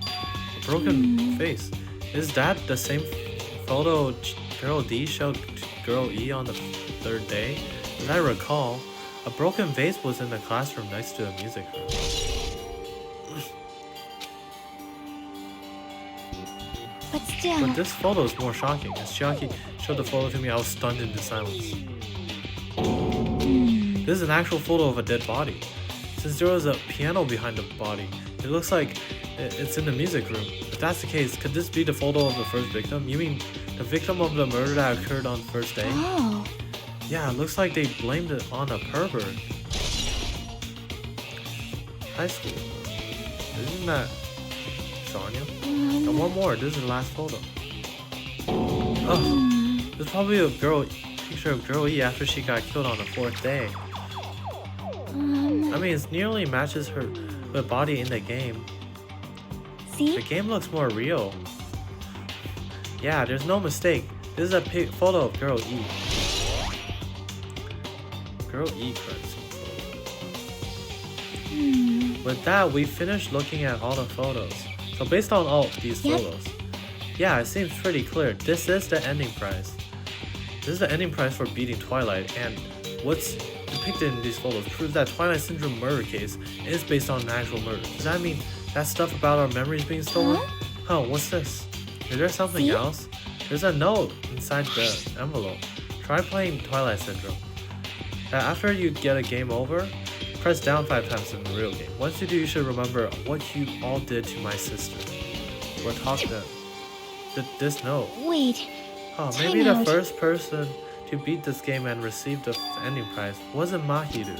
A broken face. Is that the same photo Girl D showed to Girl E on the third day? As I recall, a broken vase was in the classroom next to a music room. But still. But this photo is more shocking. As Chiaki showed the photo to me, I was stunned into silence. This is an actual photo of a dead body. Since there was a piano behind the body, it looks like it's in the music room. If that's the case, could this be the photo of the first victim? You mean the victim of the murder that occurred on the first day? Oh. Yeah, it looks like they blamed it on a pervert. High school. Isn't that Sonya? And one more, this is the last photo. Oh, this is probably a picture of Girl E after she got killed on the fourth day. I mean, it nearly matches her body in the game. See? The game looks more real. Yeah, there's no mistake. This is a photo of Girl E. Girl E credits. With that, we finished looking at all the photos. So based on all these photos, yeah, it seems pretty clear. This is the ending prize. This is the ending prize for beating Twilight, and what's depicted in these photos proves that Twilight Syndrome murder case is based on an actual murder. Does that mean that stuff about our memories being stolen? Huh, what's this? Is there something else? There's a note inside the envelope. Try playing Twilight Syndrome. After you get a game over, press down 5 times in the real game. Once you do, you should remember what you all did to my sister. Or talk to this note. Wait. Oh, maybe the first person to beat this game and receive the ending prize wasn't Mahiru.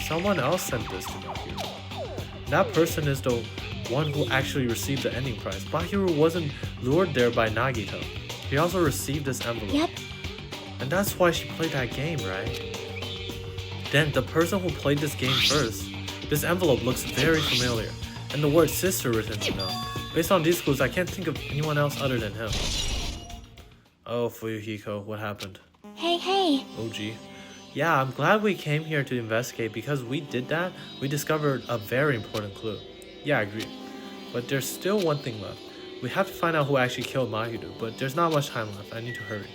Someone else sent this to Mahiru. That person is the one who actually received the ending prize. Mahiru wasn't lured there by Nagito. He also received this envelope. Yep. And that's why she played that game, right? Then the person who played this game first, this envelope looks very familiar, and the word sister written in it. Based on these clues, I can't think of anyone else other than him. Oh, Fuyuhiko, what happened? Hey. Oh gee. Yeah, I'm glad we came here to investigate because we did that, we discovered a very important clue. Yeah, I agree. But there's still one thing left. We have to find out who actually killed Mahiru, but there's not much time left. I need to hurry.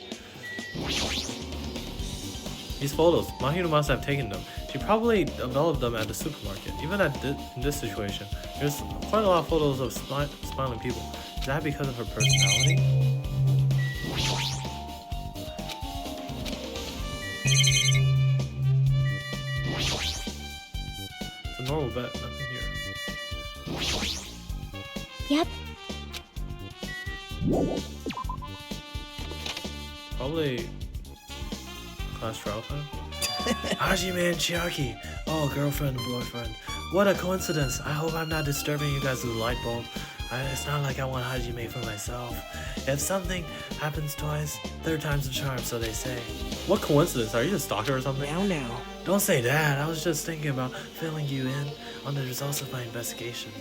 These photos, Mahiru must have taken them. She probably developed them at the supermarket. Even in this situation, there's quite a lot of photos of smiling people. Is that because of her personality? It's a normal bet, nothing here. Yep. Probably class trial time. Hajime and Chiaki. Oh, girlfriend and boyfriend. What a coincidence. I hope I'm not disturbing you guys with a light bulb. It's not like I want Hajime for myself. If something happens twice, third time's the charm, so they say. What coincidence? Are you a stalker or something? Now. Don't say that. I was just thinking about filling you in on the results of my investigation.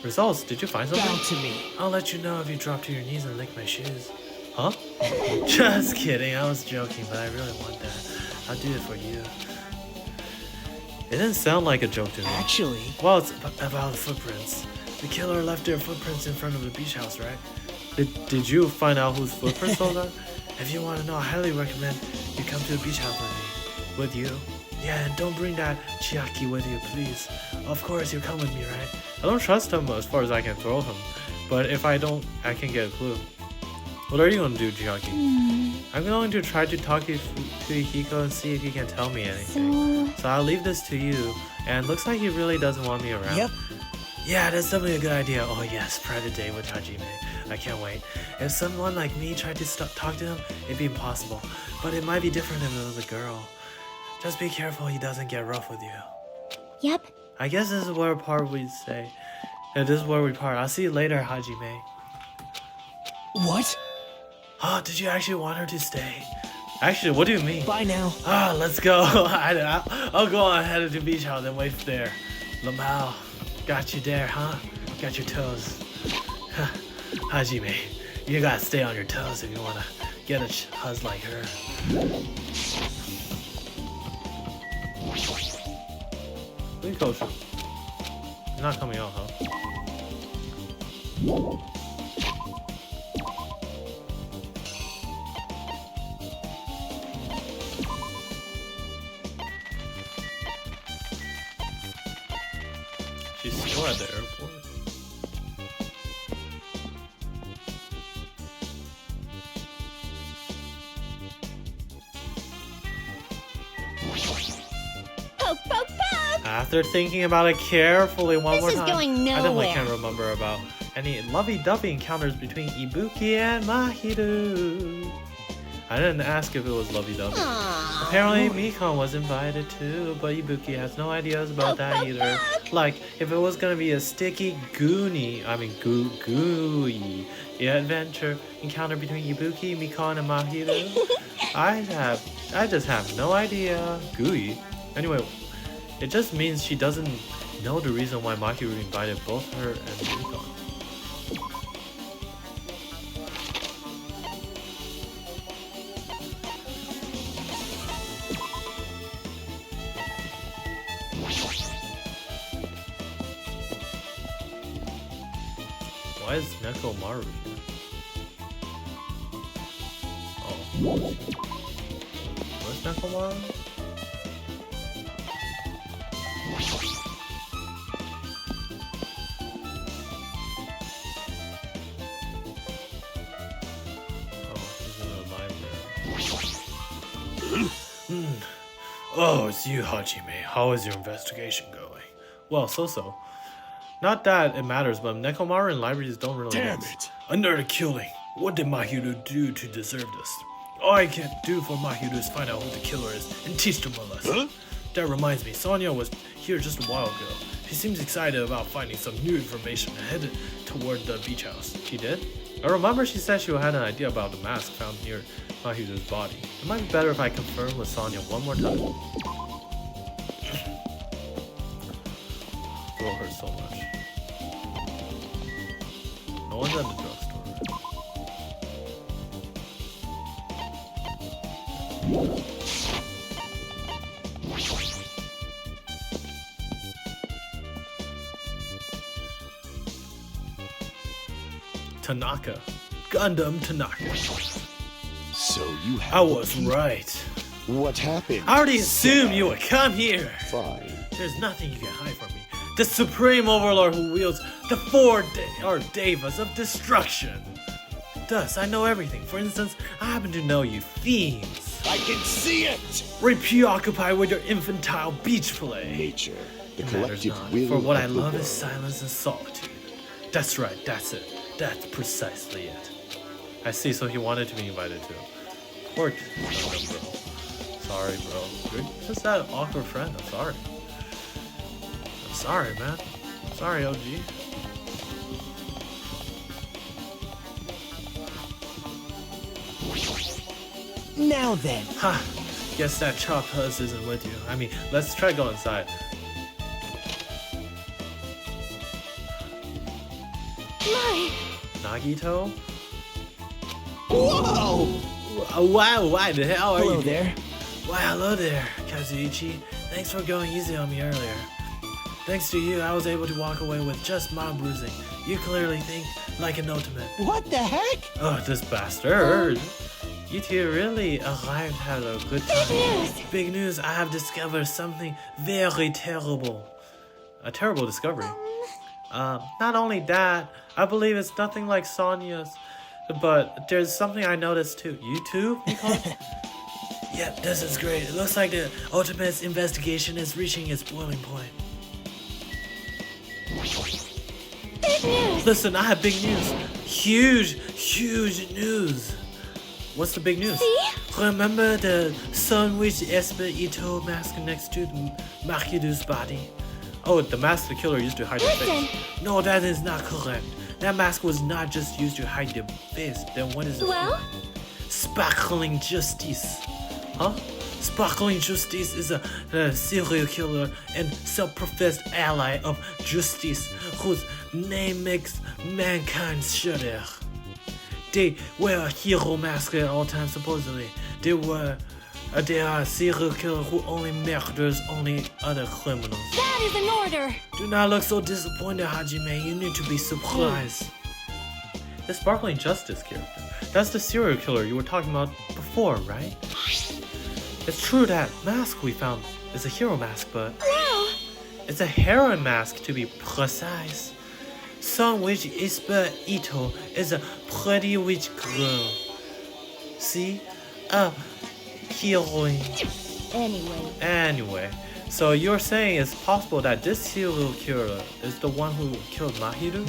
Results? Did you find something? Bow to me. I'll let you know if you drop to your knees and lick my shoes. Huh? Just kidding. I was joking, but I really want that. I'll do it for you. It didn't sound like a joke to me. Actually, Well, it's about the footprints. The killer left their footprints in front of the beach house, right? Did you find out whose footprints those are? If you want to know, I highly recommend you come to the beach house with me. With you? Yeah, and don't bring that Chiaki with you, please. Of course, you come with me, right? I don't trust him as far as I can throw him. But if I don't, I can get a clue. What are you going to do, Chiaki? I'm going to try to talk to Hiko and see if he can tell me anything. So I'll leave this to you. And looks like he really doesn't want me around. yep. Yeah, that's definitely a good idea. Oh yes, private date with Hajime. I can't wait. If someone like me tried to talk to him, it'd be impossible. But it might be different if it was a girl. Just be careful he doesn't get rough with you. Yep. I guess this is where part we say. Yeah, this is where we part. I'll see you later, Hajime. What? Oh, did you actually want her to stay? Actually, what do you mean? Bye now. Ah, let's go. I'll go on ahead to the beach house and wait there. Lamau, got you there, huh? Got your toes. Hajime, you gotta stay on your toes if you wanna get a huzz like her. Leave coach. You're not coming out, huh? She's still at the airport. Poke, poke, poke! After thinking about it carefully one more This is time, going I definitely nowhere. can't remember about any lovey-dovey encounters between Ibuki and Mahiru. I didn't ask if it was lovey-dovey. Aww. Apparently, Mikon was invited too, but Ibuki has no ideas about that either. Like, if it was gonna be a sticky, gooey adventure encounter between Ibuki, Mikon, and Mahiru, I just have no idea. Gooey. Anyway, it just means she doesn't know the reason why Mahiru invited both her and Mikon. Why is Neko Maru here? Oh. Where's Neko Maru? Oh, he's in the library. Oh, it's you, Hajime. How is your investigation going? Well, so-so. Not that it matters, but Nekomaru and libraries don't really Damn mix. it! Another killing. What did Mahiru do to deserve this? All I can do for Mahiru is find out who the killer is and teach them a lesson. Huh? That reminds me, Sonia was here just a while ago. She seems excited about finding some new information and headed toward the beach house. She did? I remember she said she had an idea about the mask found near Mahiru's body. It might be better if I confirm with Sonia one more time. Throw her so much. No one's at the drugstore. Tanaka. Gundam Tanaka. So you have I was right. What happened? I already assumed you would come here. Fine. There's nothing you can hide from me. The supreme overlord who wields the four devas of destruction. Thus, I know everything. For instance, I happen to know you fiends. I can see it! Preoccupied with your infantile beach play. Nature, the It matters collective not, will for what of I the love is world. silence and solitude. That's right, that's it. That's precisely it. I see, so he wanted to be invited too. Poor Gundam, bro. Sorry, bro. You're just that awkward friend. I'm sorry. I'm sorry, man. Sorry, OG. Now then. Ha! Guess that chopped huzz isn't with you. I mean, let's try go inside. My. Nagito? Whoa! Why the hell are Hello you there. Why, hello there, Kazuichi. Thanks for going easy on me earlier. Thanks to you, I was able to walk away with just mild bruising. You clearly think like an ultimate. What the heck? Oh, this bastard. You two really arrived at a good time. News. Big news, I have discovered something very terrible. A terrible discovery. Not only that, I believe it's nothing like Sonya's, but there's something I noticed too. You too, Nicole? Yep, this is great. It looks like the Ultimate's investigation is reaching its boiling point. Big news. Listen, I have big news. Huge news. What's the big news? See? Remember the sandwich Esper Ito mask next to Mahiru's body? Oh, the mask the killer used to hide the face. No, that is not correct. That mask was not just used to hide the face. Then what is it? Well? Sparkling Justice. Huh? Sparkling Justice is a serial killer and self-professed ally of justice whose name makes mankind shudder. They wear a hero mask at all times, supposedly. They are a serial killer who only murders only other criminals. That is an order. Do not look so disappointed, Hajime. You need to be surprised. The Sparkling Justice character. That's the serial killer you were talking about before, right? It's true that mask we found is a hero mask, but Wow. it's a heroine mask to be precise. Son Witch Ispa Ito is a pretty witch girl. See? A heroine. Anyway, so you're saying it's possible that this serial killer is the one who killed Mahiru?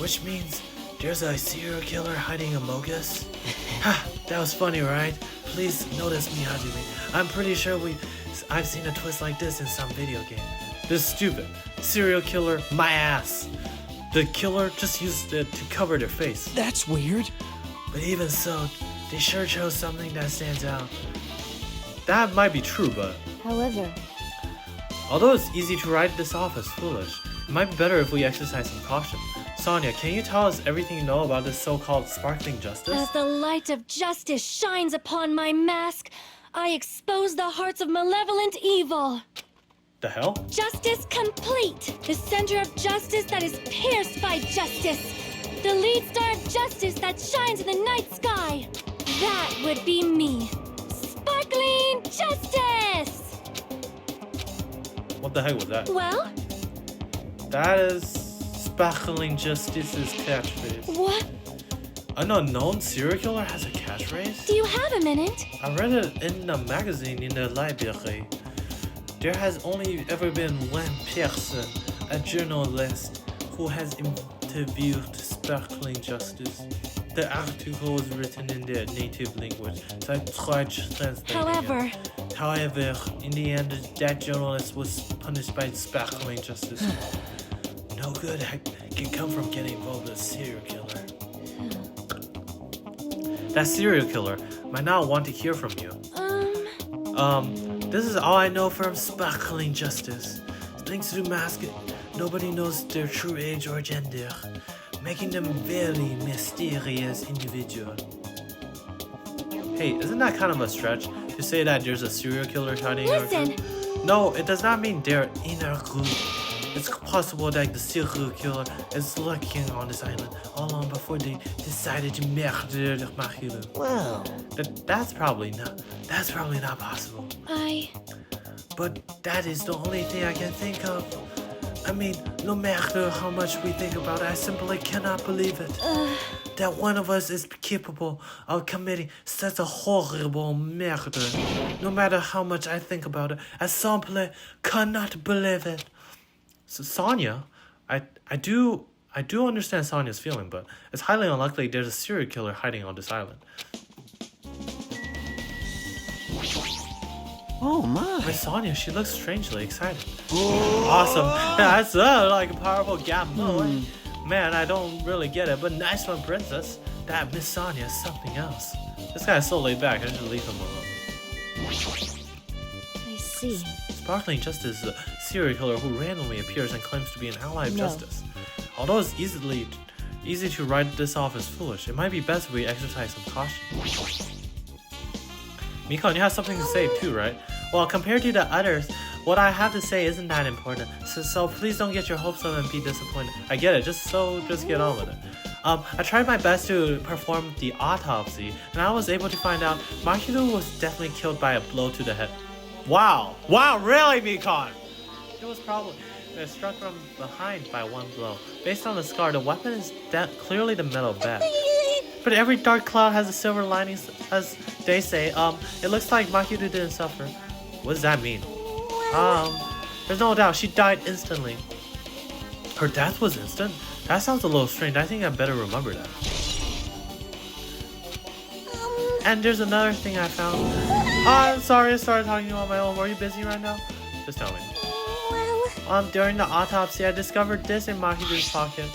Which means there's a serial killer hiding among us? Ha! That was funny, right? Please notice me, Hajime. I'm pretty sure I've seen a twist like this in some video game. This is stupid. Serial killer, my ass. The killer just used it to cover their face. That's weird. But even so, they sure chose something that stands out. That might be true, but However, although it's easy to write this off as foolish, it might be better if we exercise some caution. Sonia, can you tell us everything you know about this so-called sparkling justice? as the light of justice shines upon my mask, I expose the hearts of malevolent evil. The hell? Justice complete. The center of justice that is pierced by justice. The lead star of justice that shines in the night sky. That would be me. Sparkling justice! What the heck was that? Well, That is Sparkling Justice's catchphrase. what? An unknown serial killer has a catchphrase? Do you have a minute? I read it in a magazine in the library. There has only ever been one person, a journalist, who has interviewed Sparkling Justice. The article was written in their native language, so I tried translating it. However, in the end, that journalist was punished by Sparkling Justice. No good can come from getting involved with a serial killer. That serial killer might not want to hear from you. This is all I know from Sparkling Justice. Thanks to the mask, nobody knows their true age or gender, making them very mysterious individual. Hey, isn't that kind of a stretch to say that there's a serial killer hiding in our Listen. group? No, it does not mean they're in our group. It's possible that the serial killer is lurking on this island all along before they decided to murder Mahiru. Whoa. That's probably not possible. But that is the only thing I can think of. I mean, no matter how much we think about it, I simply cannot believe it. That one of us is capable of committing such a horrible murder. No matter how much I think about it, I simply cannot believe it. So Sonia, I do understand Sonia's feeling, but it's highly unlikely there's a serial killer hiding on this island. Oh my. Wait, Sonia, she looks strangely excited. Awesome. That's like a powerful gap. Man, I don't really get it, but nice one, princess. That Miss Sonia is something else. This guy is so laid back, I should leave him alone. I see. Sparkling Justice is a serial killer who randomly appears and claims to be an ally of No. justice. Although it's easy to write this off as foolish, it might be best if we exercise some caution. Mikon, you have something to say too, right? Well, compared to the others, what I have to say isn't that important, so please don't get your hopes up and be disappointed. I get it, just get on with it. I tried my best to perform the autopsy, and I was able to find out Makiru was definitely killed by a blow to the head. Wow, really, Mikon? It was probably struck from behind by one blow. Based on the scar, the weapon is clearly the metal bat. But every dark cloud has a silver lining, as they say. It looks like Makiru didn't suffer. What does that mean? There's no doubt she died instantly. Her death was instant? That sounds a little strange. I think I better remember that. And there's another thing I found. I'm sorry I started talking to you on my own. Were you busy right now? Just tell me. During the autopsy, I discovered this in Makiru's pocket.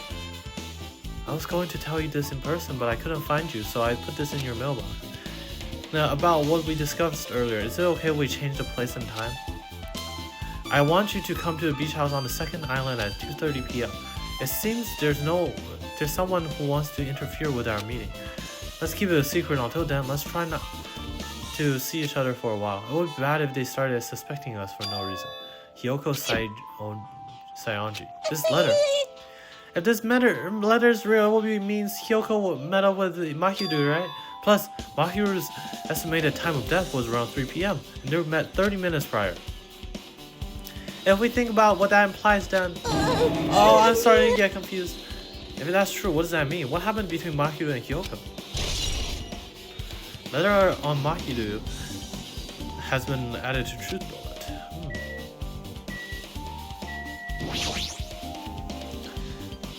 I was going to tell you this in person, but I couldn't find you, so I put this in your mailbox. Now, about what we discussed earlier, is it okay if we change the place and time? I want you to come to the beach house on the second island at 2:30 p.m. It seems there's someone who wants to interfere with our meeting. Let's keep it a secret until then. Let's try not to see each other for a while. It would be bad if they started suspecting us for no reason. Hyoko Saionji. This letter. If this letter is real, it means Hyoko met up with Makiru, right? Plus, Makiru's estimated time of death was around 3 p.m. and they were met 30 minutes prior. If we think about what that implies, then... Oh, I'm starting to get confused. If that's true, what does that mean? What happened between Makiru and Hyoko? Letter on Makiru has been added to Truth Bullet.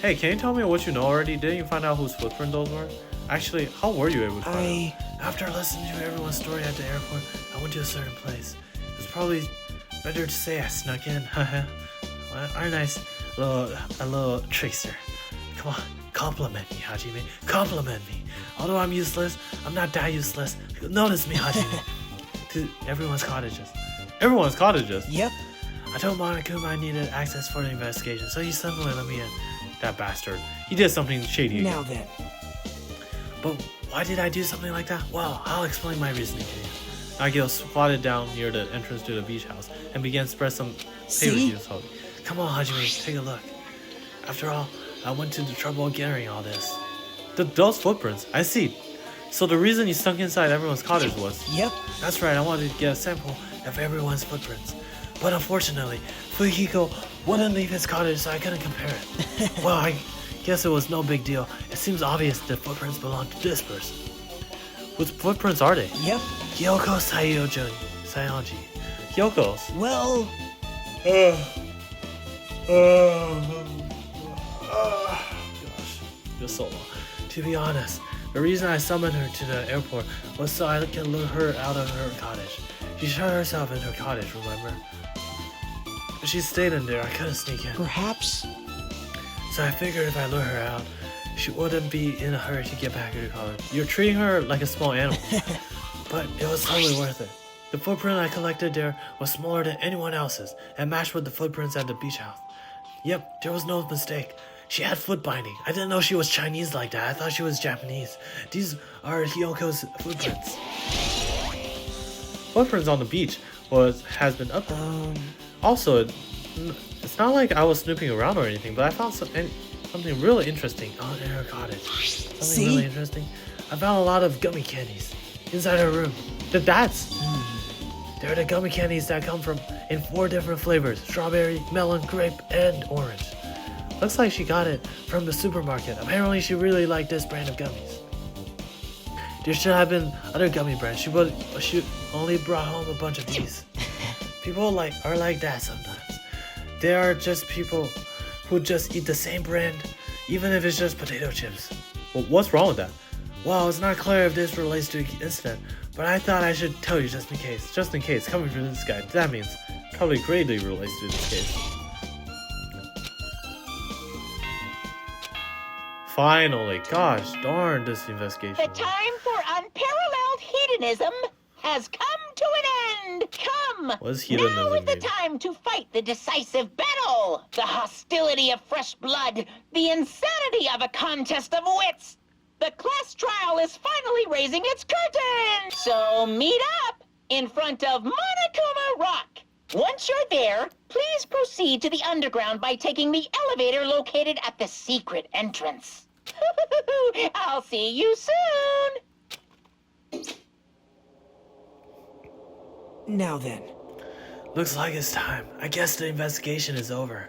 Hey, can you tell me what you know already? Didn't you find out whose footprint those were? Actually, how were you able to find out? After listening to everyone's story at the airport, I went to a certain place. It was probably better to say I snuck in. Aren't I a little trickster? Come on, compliment me, Hajime. Compliment me. Although I'm useless, I'm not that useless. Notice me, Hajime. To everyone's cottages. Everyone's cottages? Yep. I told Monokuma I needed access for the investigation, so he suddenly let me in. That bastard. He did something shady again. Now then. But why did I do something like that? Well, I'll explain my reasoning to you. Nagio squatted down near the entrance to the beach house and began to spread some papers he was holding. Come on, Hajime, take a look. After all, I went to the trouble of gathering all this. Those footprints, I see. So the reason you snuck inside everyone's cottage was... Yep. That's right, I wanted to get a sample of everyone's footprints. But unfortunately, Fukiko wouldn't leave his cottage, so I couldn't compare it. Well, I guess it was no big deal. It seems obvious the footprints belong to this person. Whose footprints are they? Yep. Hyoko Saionji. Hyoko's? Well... Gosh, just so long. To be honest, the reason I summoned her to the airport was so I could lure her out of her cottage. She shut herself in her cottage, remember? If she stayed in there, I couldn't sneak in. Perhaps. So I figured if I lure her out, she wouldn't be in a hurry to get back to the cottage. You're treating her like a small animal. But it was totally worth it. The footprint I collected there was smaller than anyone else's and matched with the footprints at the beach house. Yep, there was no mistake. She had foot binding. I didn't know she was Chinese like that. I thought she was Japanese. These are Hyoko's footprints. Footprints on the beach has been up there. Also, it's not like I was snooping around or anything, but I found something really interesting in her cottage. Something really interesting. I found a lot of gummy candies inside her room. They're the gummy candies that come in 4 different flavors: strawberry, melon, grape, and orange. Looks like she got it from the supermarket. Apparently she really liked this brand of gummies. There should have been other gummy brands. She only brought home a bunch of these. People are like that sometimes. There are just people who just eat the same brand, even if it's just potato chips. Well, what's wrong with that? Well, it's not clear if this relates to the incident, but I thought I should tell you just in case. Just in case, coming from this guy, that means probably greatly relates to this case. Finally, gosh darn this investigation. The time for unparalleled hedonism has come to an end. and come! What's Now hedonism is the mean? time to fight the decisive battle! The hostility of fresh blood, the insanity of a contest of wits! The class trial is finally raising its curtain! So meet up in front of Monokuma Rock. Once you're there, please proceed to the underground by taking the elevator located at the secret entrance. I'll see you soon! Now then. Looks like it's time. I guess the investigation is over.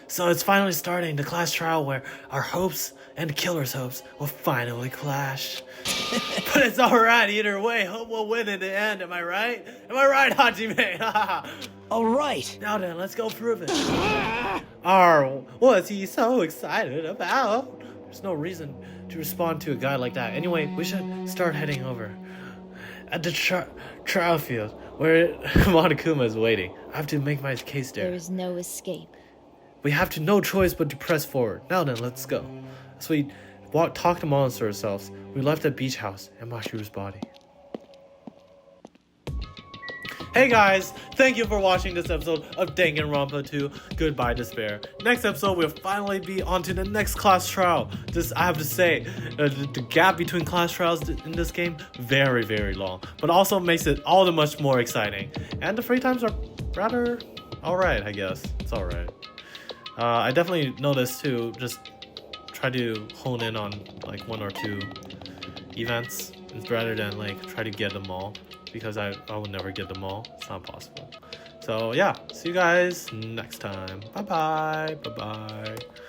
So it's finally starting, the class trial where our hopes and the killer's hopes will finally clash. But it's alright either way. Hope will win in the end, am I right? Am I right, Hajime? All right. Now then, let's go prove it. Arr, what's he so excited about? There's no reason to respond to a guy like that. Anyway, we should start heading over. At the trial field, where Monokuma is waiting. I have to make my case there. There is no escape. We have to no choice but to press forward. Now then, let's go. So we talked amongst ourselves. We left the beach house and Mashu's body. Hey guys, thank you for watching this episode of Danganronpa 2 Goodbye Despair. Next episode, we'll finally be on to the next class trial. This, I have to say, the gap between class trials in this game, very, very long. But also makes it all the much more exciting. And the free times are rather alright, I guess. It's alright. I definitely noticed too, just try to hone in on like 1 or 2 events rather than like try to get them all, because I will never get them all. It's not possible. So yeah, see you guys next time. Bye bye.